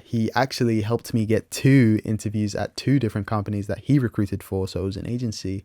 He actually helped me get 2 interviews at 2 different companies that he recruited for. So it was an agency.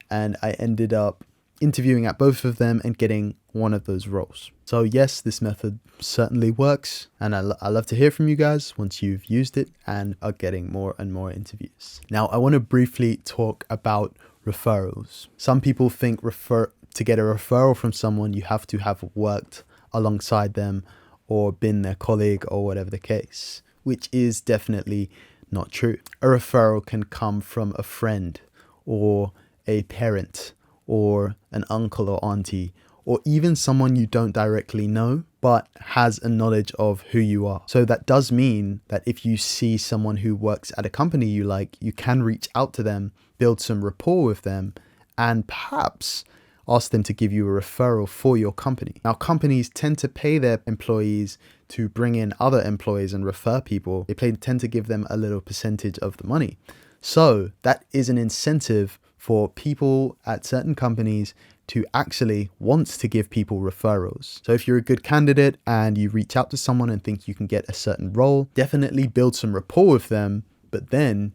And I ended up interviewing at both of them and getting one of those roles. So yes, this method certainly works. And I love to hear from you guys once you've used it and are getting more and more interviews. Now, I want to briefly talk about referrals. Some people think to get a referral from someone, you have to have worked alongside them or been their colleague or whatever the case, which is definitely not true. A referral can come from a friend or a parent or an uncle or auntie, or even someone you don't directly know, but has a knowledge of who you are. So that does mean that if you see someone who works at a company you like, you can reach out to them, build some rapport with them, and perhaps ask them to give you a referral for your company. Now, companies tend to pay their employees to bring in other employees and refer people. They tend to give them a little percentage of the money. So that is an incentive for people at certain companies to actually want to give people referrals. So if you're a good candidate and you reach out to someone and think you can get a certain role, definitely build some rapport with them, but then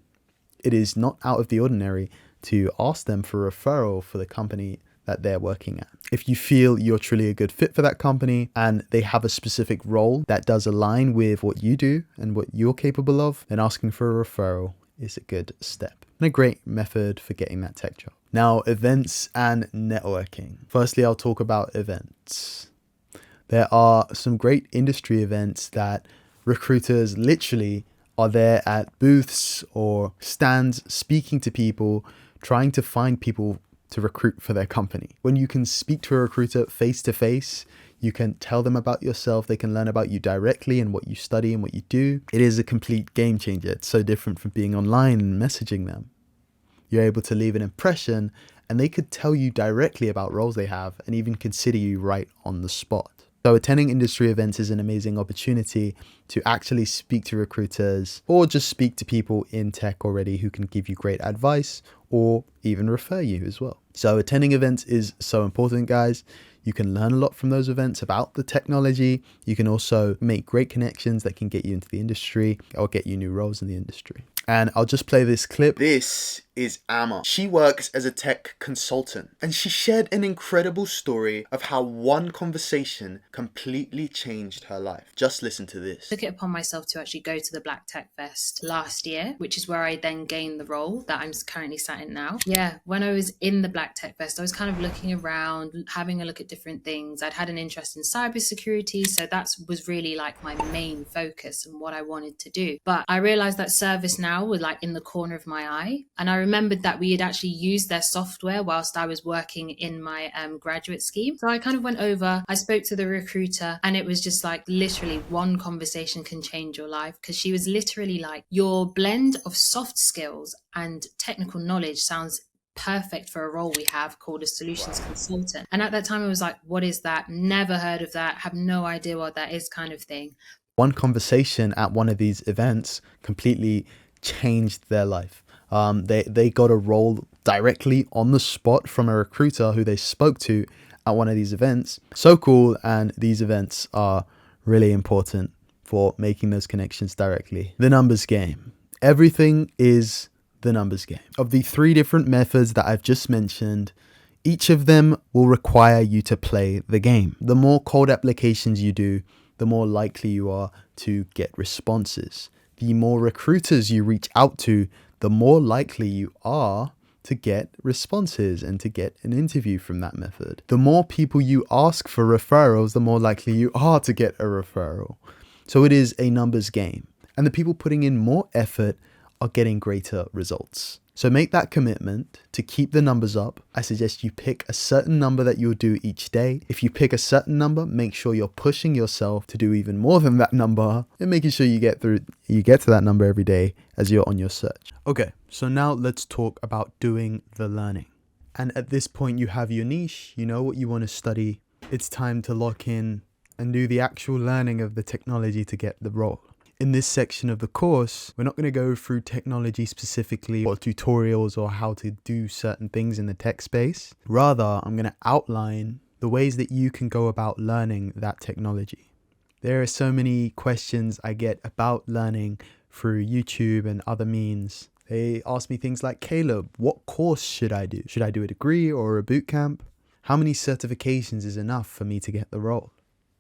it is not out of the ordinary to ask them for a referral for the company that they're working at. If you feel you're truly a good fit for that company and they have a specific role that does align with what you do and what you're capable of, then asking for a referral is a good step and a great method for getting that tech job. Now, events and networking. Firstly, I'll talk about events. There are some great industry events that recruiters literally are there at booths or stands speaking to people, trying to find people to recruit for their company. When you can speak to a recruiter face to face, you can tell them about yourself, they can learn about you directly and what you study and what you do. It is a complete game changer. It's so different from being online and messaging them. You're able to leave an impression and they could tell you directly about roles they have and even consider you right on the spot. So attending industry events is an amazing opportunity to actually speak to recruiters or just speak to people in tech already who can give you great advice or even refer you as well. So attending events is so important, guys. You can learn a lot from those events about the technology. You can also make great connections that can get you into the industry or get you new roles in the industry. And I'll just play this clip. This is Amma. She works as a tech consultant, and she shared an incredible story of how one conversation completely changed her life. Just listen to this. Took it upon myself to actually go to the Black Tech Fest last year, which is where I then gained the role that I'm currently sat in now. Yeah, when I was in the Black Tech Fest, I was kind of looking around, having a look at different things. I'd had an interest in cybersecurity, so that was really like my main focus and what I wanted to do. But I realized that ServiceNow was like in the corner of my eye, and I remembered that we had actually used their software whilst I was working in my graduate scheme. So I kind of went over, I spoke to the recruiter, and it was just like literally one conversation can change your life, because she was literally like, your blend of soft skills and technical knowledge sounds perfect for a role we have called a solutions consultant. And at that time I was like, what is that? Never heard of that, have no idea what that is, kind of thing. One conversation at one of these events completely changed their life. They got a role directly on the spot from a recruiter who they spoke to at one of these events. So cool. And these events are really important for making those connections directly. The numbers game. Everything is the numbers game. Of the 3 different methods that I've just mentioned, each of them will require you to play the game. The more cold applications you do, the more likely you are to get responses. The more recruiters you reach out to, the more likely you are to get responses and to get an interview from that method. The more people you ask for referrals, the more likely you are to get a referral. So it is a numbers game. And the people putting in more effort are getting greater results. So make that commitment to keep the numbers up. I suggest you pick a certain number that you'll do each day. If you pick a certain number, make sure you're pushing yourself to do even more than that number and making sure you get to that number every day as you're on your search. Okay, so now let's talk about doing the learning. And at this point, you have your niche, you know what you want to study. It's time to lock in and do the actual learning of the technology to get the role. In this section of the course, we're not going to go through technology specifically or tutorials or how to do certain things in the tech space. Rather, I'm going to outline the ways that you can go about learning that technology. There are so many questions I get about learning through YouTube and other means. They ask me things like, Caleb, what course should I do? Should I do a degree or a boot camp? How many certifications is enough for me to get the role?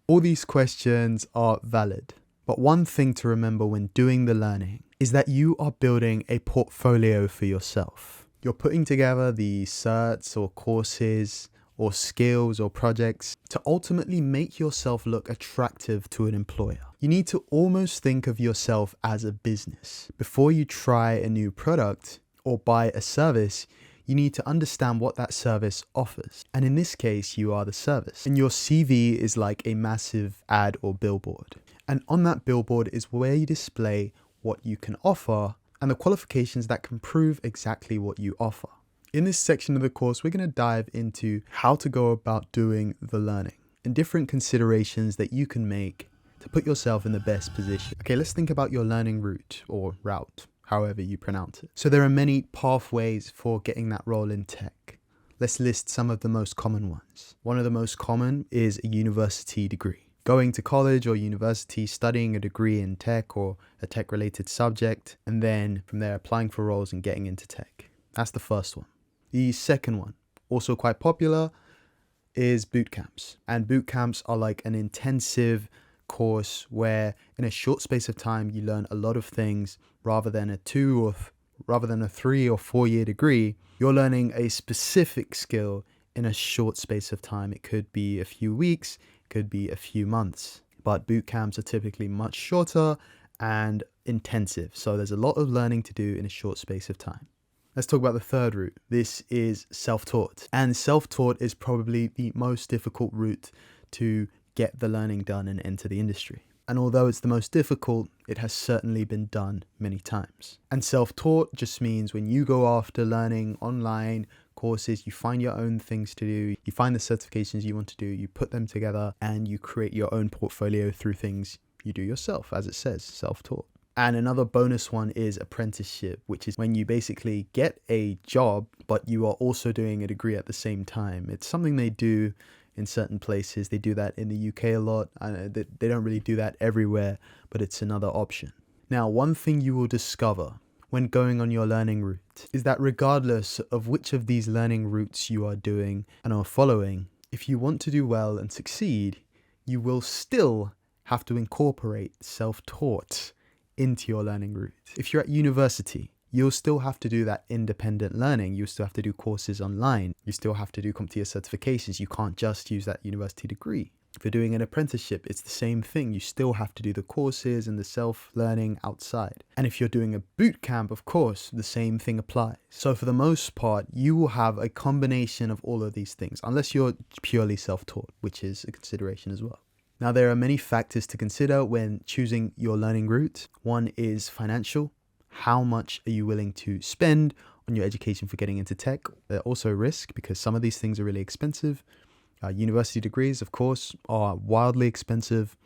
All these questions are valid. But one thing to remember when doing the learning is that you are building a portfolio for yourself. You're putting together the certs or courses or skills or projects to ultimately make yourself look attractive to an employer. You need to almost think of yourself as a business. Before you try a new product or buy a service, you need to understand what that service offers. And in this case, you are the service. And your CV is like a massive ad or billboard. And on that billboard is where you display what you can offer and the qualifications that can prove exactly what you offer. In this section of the course, we're going to dive into how to go about doing the learning and different considerations that you can make to put yourself in the best position. Okay, let's think about your learning route or route, however you pronounce it. So there are many pathways for getting that role in tech. Let's list some of the most common ones. One of the most common is a university degree. Going to college or university, studying a degree in tech or a tech-related subject, and then from there applying for roles and getting into tech. That's the first one. The second one, also quite popular, is boot camps. And boot camps are like an intensive course where in a short space of time you learn a lot of things rather than a 3 or 4 year degree. You're learning a specific skill in a short space of time. It could be a few weeks, could be a few months, but boot camps are typically much shorter and intensive. So there's a lot of learning to do in a short space of time. Let's talk about the third route. This is self-taught. And self-taught is probably the most difficult route to get the learning done and enter the industry. And although it's the most difficult, it has certainly been done many times. And self-taught just means when you go after learning online courses, you find your own things to do, you find the certifications you want to do, you put them together, and you create your own portfolio through things you do yourself, as it says, self-taught. And another bonus one is apprenticeship, which is when you basically get a job, but you are also doing a degree at the same time. It's something they do in certain places. They do that in the UK a lot. They don't really do that everywhere, but it's another option. Now, one thing you will discover when going on your learning route is that regardless of which of these learning routes you are doing and are following, if you want to do well and succeed, you will still have to incorporate self-taught into your learning route. If you're at university, you'll still have to do that independent learning. You still have to do courses online. You still have to do CompTIA certifications. You can't just use that university degree. If you're doing an apprenticeship, it's the same thing. You still have to do the courses and the self-learning outside. And if you're doing a boot camp, of course, the same thing applies. So for the most part, you will have a combination of all of these things, unless you're purely self-taught, which is a consideration as well. Now, there are many factors to consider when choosing your learning route. One is financial. How much are you willing to spend on your education for getting into tech? There are also risk, because some of these things are really expensive. University degrees, of course, are wildly expensive.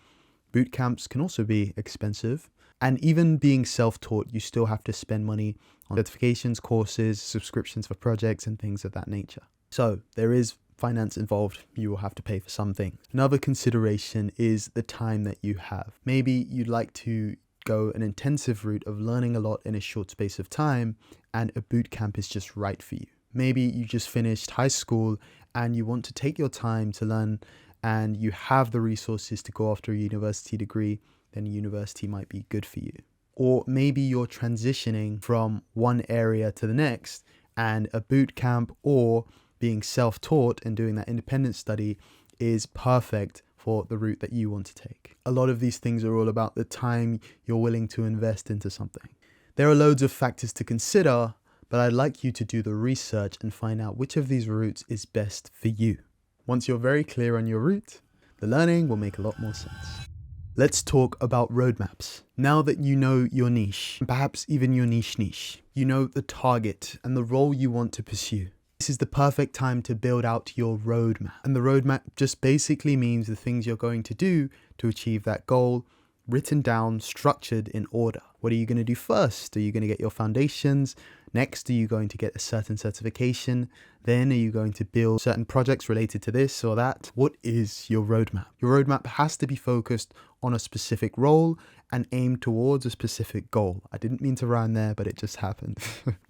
Boot camps can also be expensive. And even being self-taught, you still have to spend money on certifications, courses, subscriptions for projects, and things of that nature. So there is finance involved. You will have to pay for something. Another consideration is the time that you have. Maybe you'd like to go an intensive route of learning a lot in a short space of time, and a boot camp is just right for you. Maybe you just finished high school and you want to take your time to learn, and you have the resources to go after a university degree, then university might be good for you. Or maybe you're transitioning from one area to the next, and a boot camp or being self-taught and doing that independent study is perfect for the route that you want to take. A lot of these things are all about the time you're willing to invest into something. There are loads of factors to consider, but I'd like you to do the research and find out which of these routes is best for you. Once you're very clear on your route, the learning will make a lot more sense. Let's talk about roadmaps. Now that you know your niche, and perhaps even your niche, you know the target and the role you want to pursue. This is the perfect time to build out your roadmap. And the roadmap just basically means the things you're going to do to achieve that goal, written down, structured in order. What are you going to do first? Are you going to get your foundations? Next, are you going to get a certain certification? Then are you going to build certain projects related to this or that? What is your roadmap? Your roadmap has to be focused on a specific role and aimed towards a specific goal. I didn't mean to rhyme there, but it just happened.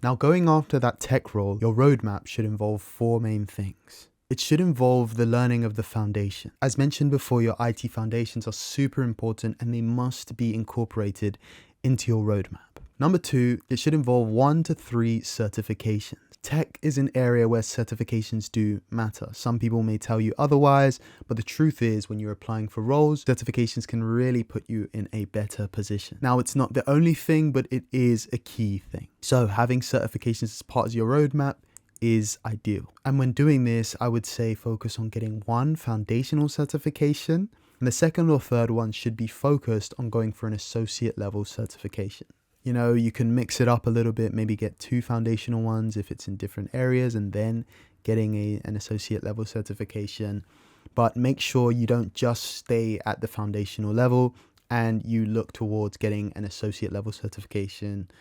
Now, going after that tech role, your roadmap should involve 4 main things. It should involve the learning of the foundation. As mentioned before, your IT foundations are super important and they must be incorporated into your roadmap. Number 2, it should involve 1 to 3 certifications. Tech is an area where certifications do matter. Some people may tell you otherwise, but the truth is when you're applying for roles, certifications can really put you in a better position. Now, it's not the only thing, but it is a key thing. So having certifications as part of your roadmap is ideal. And when doing this, I would say focus on getting 1 foundational certification, and the second or third one should be focused on going for an associate level certification. You know, you can mix it up a little bit, maybe get 2 foundational ones if it's in different areas, and then getting an associate level certification. But make sure you don't just stay at the foundational level and you look towards getting an associate level certification,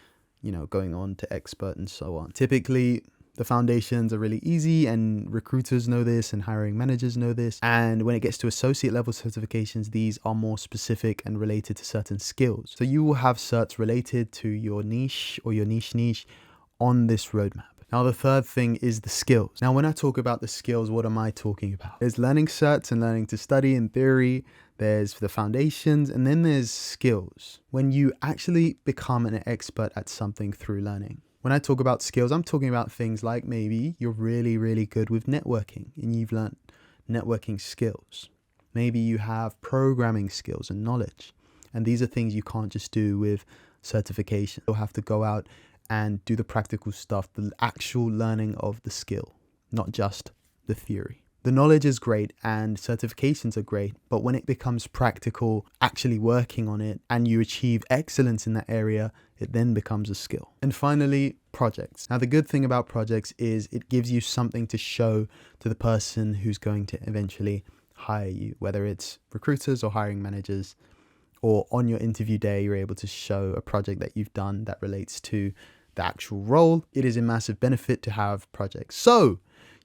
you know, going on to expert and so on. Typically, the foundations are really easy, and recruiters know this and hiring managers know this. And when it gets to associate level certifications, these are more specific and related to certain skills. So you will have certs related to your niche or your niche on this roadmap. Now, the third thing is the skills. Now, when I talk about the skills, what am I talking about? There's learning certs and learning to study in theory. There's the foundations, and then there's skills. When you actually become an expert at something through learning. When I talk about skills, I'm talking about things like maybe you're really, really good with networking and you've learned networking skills. Maybe you have programming skills and knowledge. And these are things you can't just do with certification. You'll have to go out and do the practical stuff, the actual learning of the skill, not just the theory. The knowledge is great and certifications are great, but when it becomes practical, actually working on it, and you achieve excellence in that area, it then becomes a skill. And finally, projects. Now, the good thing about projects is it gives you something to show to the person who's going to eventually hire you, whether it's recruiters or hiring managers, or on your interview day, you're able to show a project that you've done that relates to the actual role. It is a massive benefit to have projects. So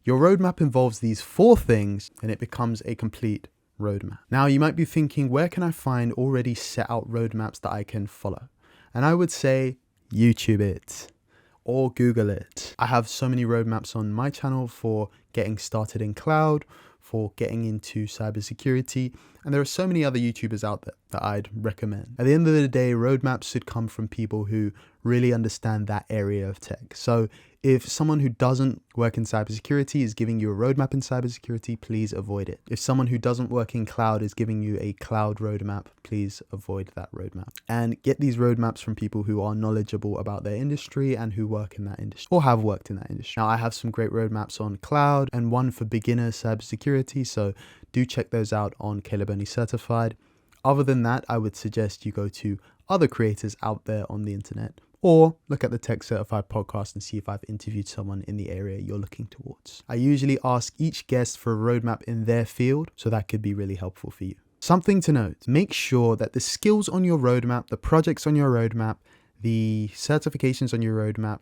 Your roadmap involves these 4 things and it becomes a complete roadmap. Now you might be thinking, where can I find already set out roadmaps that I can follow? And I would say YouTube it or Google it. I have so many roadmaps on my channel for getting started in cloud, for getting into cybersecurity, and there are so many other YouTubers out there that I'd recommend. At the end of the day, roadmaps should come from people who really understand that area of tech. So if someone who doesn't work in cybersecurity is giving you a roadmap in cybersecurity, please avoid it. If someone who doesn't work in cloud is giving you a cloud roadmap, please avoid that roadmap. And get these roadmaps from people who are knowledgeable about their industry and who work in that industry or have worked in that industry. Now, I have some great roadmaps on cloud and one for beginner cybersecurity, so do check those out on Caleb Only Certified. Other than that, I would suggest you go to other creators out there on the internet, or look at the Tech Certified podcast and see if I've interviewed someone in the area you're looking towards. I usually ask each guest for a roadmap in their field, so that could be really helpful for you. Something to note, make sure that the skills on your roadmap, the projects on your roadmap, the certifications on your roadmap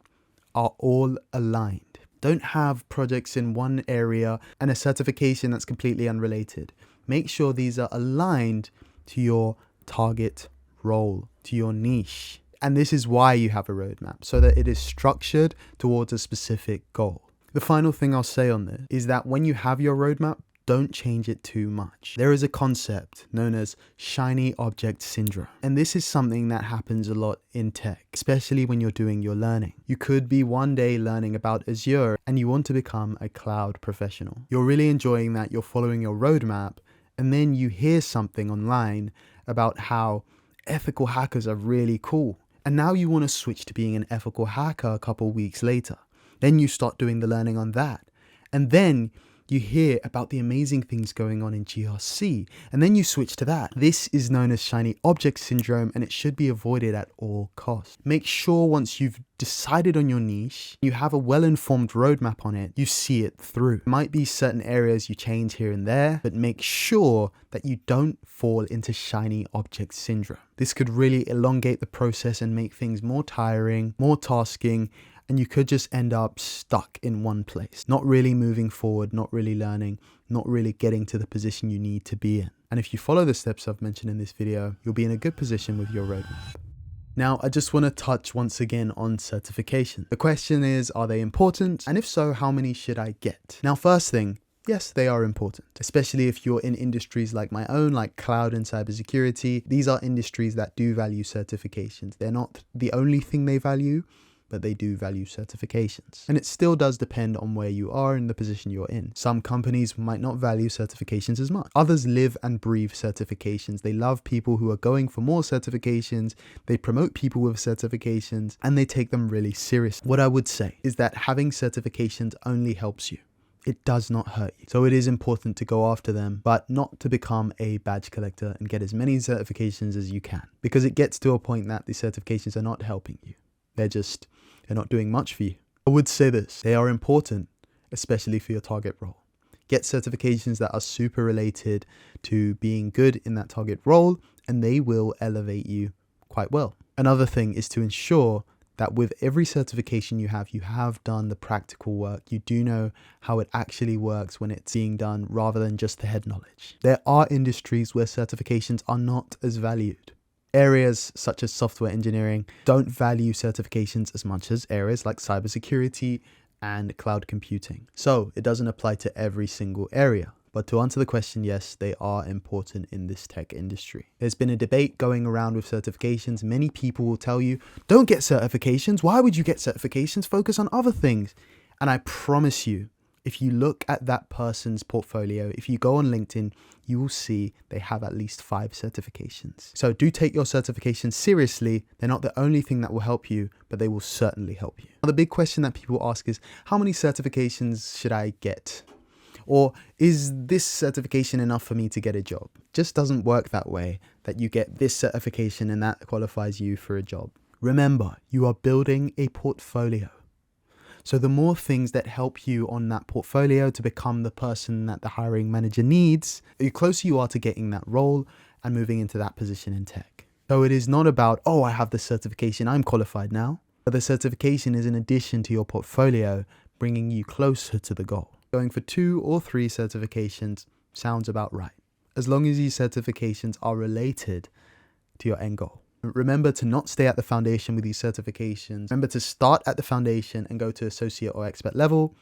are all aligned. Don't have projects in one area and a certification that's completely unrelated. Make sure these are aligned to your target role, to your niche. And this is why you have a roadmap, so that it is structured towards a specific goal. The final thing I'll say on this is that when you have your roadmap, don't change it too much. There is a concept known as shiny object syndrome. And this is something that happens a lot in tech, especially when you're doing your learning. You could be one day learning about Azure and you want to become a cloud professional. You're really enjoying that, you're following your roadmap, and then you hear something online about how ethical hackers are really cool. And now you want to switch to being an ethical hacker a couple weeks later. Then you start doing the learning on that. And then you hear about the amazing things going on in GRC, and then you switch to that. This is known as shiny object syndrome, and it should be avoided at all costs. Make sure once you've decided on your niche, you have a well-informed roadmap on it, you see it through. Might be certain areas you change here and there, but make sure that you don't fall into shiny object syndrome. This could really elongate the process and make things more tiring, more tasking, and you could just end up stuck in one place, not really moving forward, not really learning, not really getting to the position you need to be in. And if you follow the steps I've mentioned in this video, you'll be in a good position with your roadmap. Now, I just want to touch once again on certification. The question is, are they important? And if so, how many should I get? Now, first thing, yes, they are important, especially if you're in industries like my own, like cloud and cybersecurity. These are industries that do value certifications. They're not the only thing they value, but they do value certifications. And it still does depend on where you are and the position you're in. Some companies might not value certifications as much. Others live and breathe certifications. They love people who are going for more certifications. They promote people with certifications and they take them really seriously. What I would say is that having certifications only helps you. It does not hurt you. So it is important to go after them, but not to become a badge collector and get as many certifications as you can, because it gets to a point that the certifications are not helping you. They're not doing much for you. I would say this, they are important, especially for your target role. Get certifications that are super related to being good in that target role, and they will elevate you quite well. Another thing is to ensure that with every certification you have done the practical work. You do know how it actually works when it's being done rather than just the head knowledge. There are industries where certifications are not as valued. Areas such as software engineering don't value certifications as much as areas like cybersecurity and cloud computing. So it doesn't apply to every single area. But to answer the question, yes, they are important in this tech industry. There's been a debate going around with certifications. Many people will tell you, don't get certifications. Why would you get certifications? Focus on other things. And I promise you, if you look at that person's portfolio, if you go on LinkedIn, you will see they have at least 5 certifications. So do take your certifications seriously. They're not the only thing that will help you, but they will certainly help you. Now, the big question that people ask is, how many certifications should I get? Or is this certification enough for me to get a job? It just doesn't work that way, that you get this certification and that qualifies you for a job. Remember, you are building a portfolio. So the more things that help you on that portfolio to become the person that the hiring manager needs, the closer you are to getting that role and moving into that position in tech. So it is not about, oh, I have the certification, I'm qualified now. But the certification is in addition to your portfolio, bringing you closer to the goal. Going for 2 or 3 certifications sounds about right, as long as these certifications are related to your end goal. Remember to not stay at the foundation with these certifications. Remember to start at the foundation and go to associate or expert level.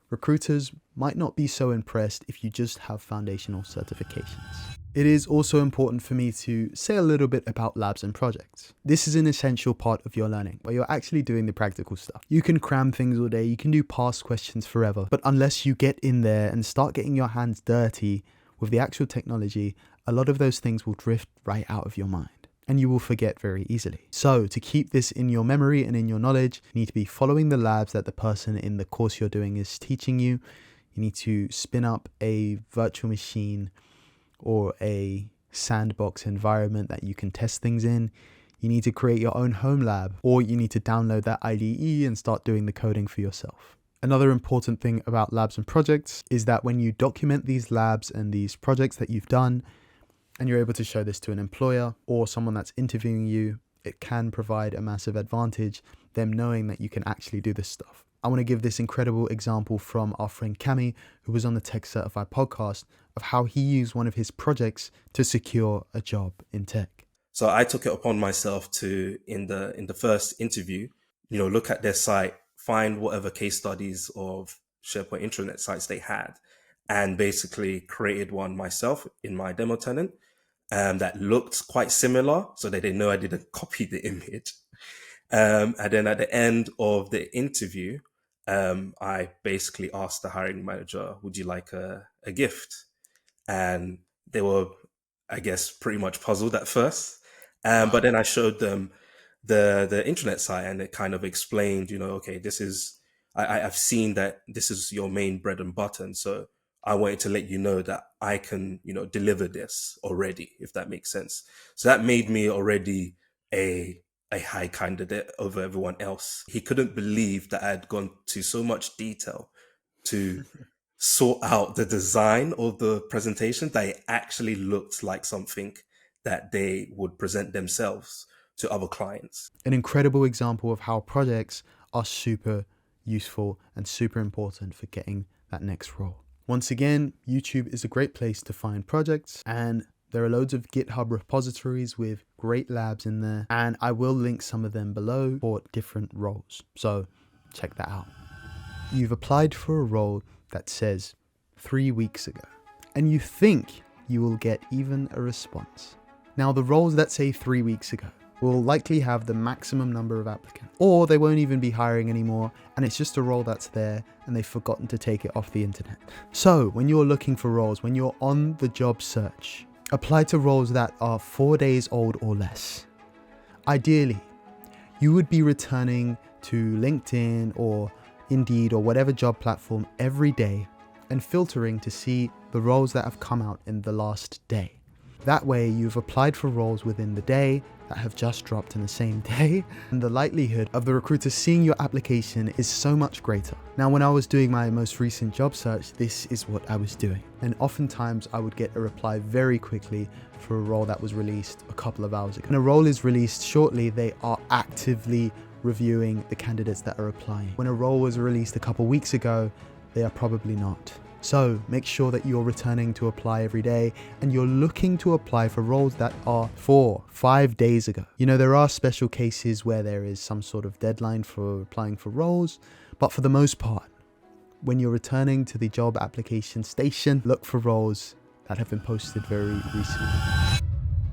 Recruiters might not be so impressed if you just have foundational certifications. It is also important for me to say a little bit about labs and projects. This is an essential part of your learning, where you're actually doing the practical stuff. You can cram things all day, you can do past questions forever, but unless you get in there and start getting your hands dirty with the actual technology, a lot of those things will drift right out of your mind, and you will forget very easily. So to keep this in your memory and in your knowledge, you need to be following the labs that the person in the course you're doing is teaching you. You need to spin up a virtual machine or a sandbox environment that you can test things in. You need to create your own home lab, or you need to download that IDE and start doing the coding for yourself. Another important thing about labs and projects is that when you document these labs and these projects that you've done, and you're able to show this to an employer or someone that's interviewing you, it can provide a massive advantage, them knowing that you can actually do this stuff. I want to give this incredible example from our friend Cami, who was on the Tech Certified podcast, of how he used one of his projects to secure a job in tech. So I took it upon myself to, in the first interview, look at their site, find whatever case studies of SharePoint intranet sites they had, and basically created one myself in my demo tenant that looked quite similar, so that they know I didn't copy the image. And then at the end of the interview, I basically asked the hiring manager, would you like a gift? And they were, I guess, pretty much puzzled at first. But then I showed them the intranet site, and it kind of explained, okay, this is, I've seen that this is your main bread and butter. So I wanted to let you know that I can, deliver this already, if that makes sense. So that made me already a high candidate over everyone else. He couldn't believe that I had gone to so much detail to sort out the design of the presentation that it actually looked like something that they would present themselves to other clients. An incredible example of how projects are super useful and super important for getting that next role. Once again, YouTube is a great place to find projects, and there are loads of GitHub repositories with great labs in there, and I will link some of them below for different roles. So check that out. You've applied for a role that says 3 weeks ago, and you think you will get even a response. Now, the roles that say 3 weeks ago will likely have the maximum number of applicants, or they won't even be hiring anymore, and it's just a role that's there and they've forgotten to take it off the internet. So when you're looking for roles, when you're on the job search, apply to roles that are 4 days old or less. Ideally, you would be returning to LinkedIn or Indeed or whatever job platform every day and filtering to see the roles that have come out in the last day. That way you've applied for roles within the day that have just dropped in the same day, and the likelihood of the recruiter seeing your application is so much greater. Now, when I was doing my most recent job search, this is what I was doing. And oftentimes I would get a reply very quickly for a role that was released a couple of hours ago. When a role is released shortly, they are actively reviewing the candidates that are applying. When a role was released a couple weeks ago, they are probably not. So make sure that you're returning to apply every day and you're looking to apply for roles that are 4-5 days ago. There are special cases where there is some sort of deadline for applying for roles, but for the most part, when you're returning to the job application station, look for roles that have been posted very recently.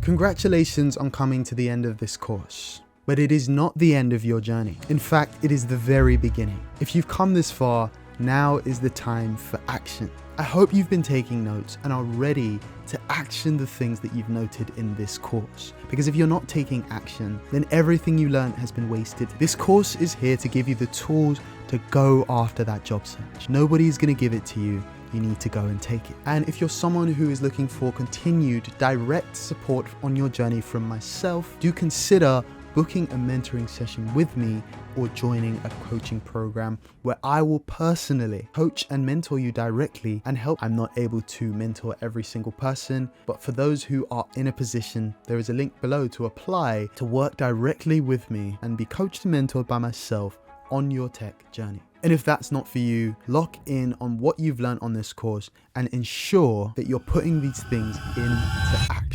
Congratulations on coming to the end of this course. But it is not the end of your journey. In fact, it is the very beginning. If you've come this far, now is the time for action. I hope you've been taking notes and are ready to action the things that you've noted in this course. Because if you're not taking action, then everything you learned has been wasted. This course is here to give you the tools to go after that job search. Nobody's going to give it to you. You need to go and take it. And if you're someone who is looking for continued direct support on your journey from myself, do consider booking a mentoring session with me or joining a coaching program where I will personally coach and mentor you directly and help. I'm not able to mentor every single person, but for those who are in a position, there is a link below to apply to work directly with me and be coached and mentored by myself on your tech journey. And if that's not for you, lock in on what you've learned on this course and ensure that you're putting these things into action.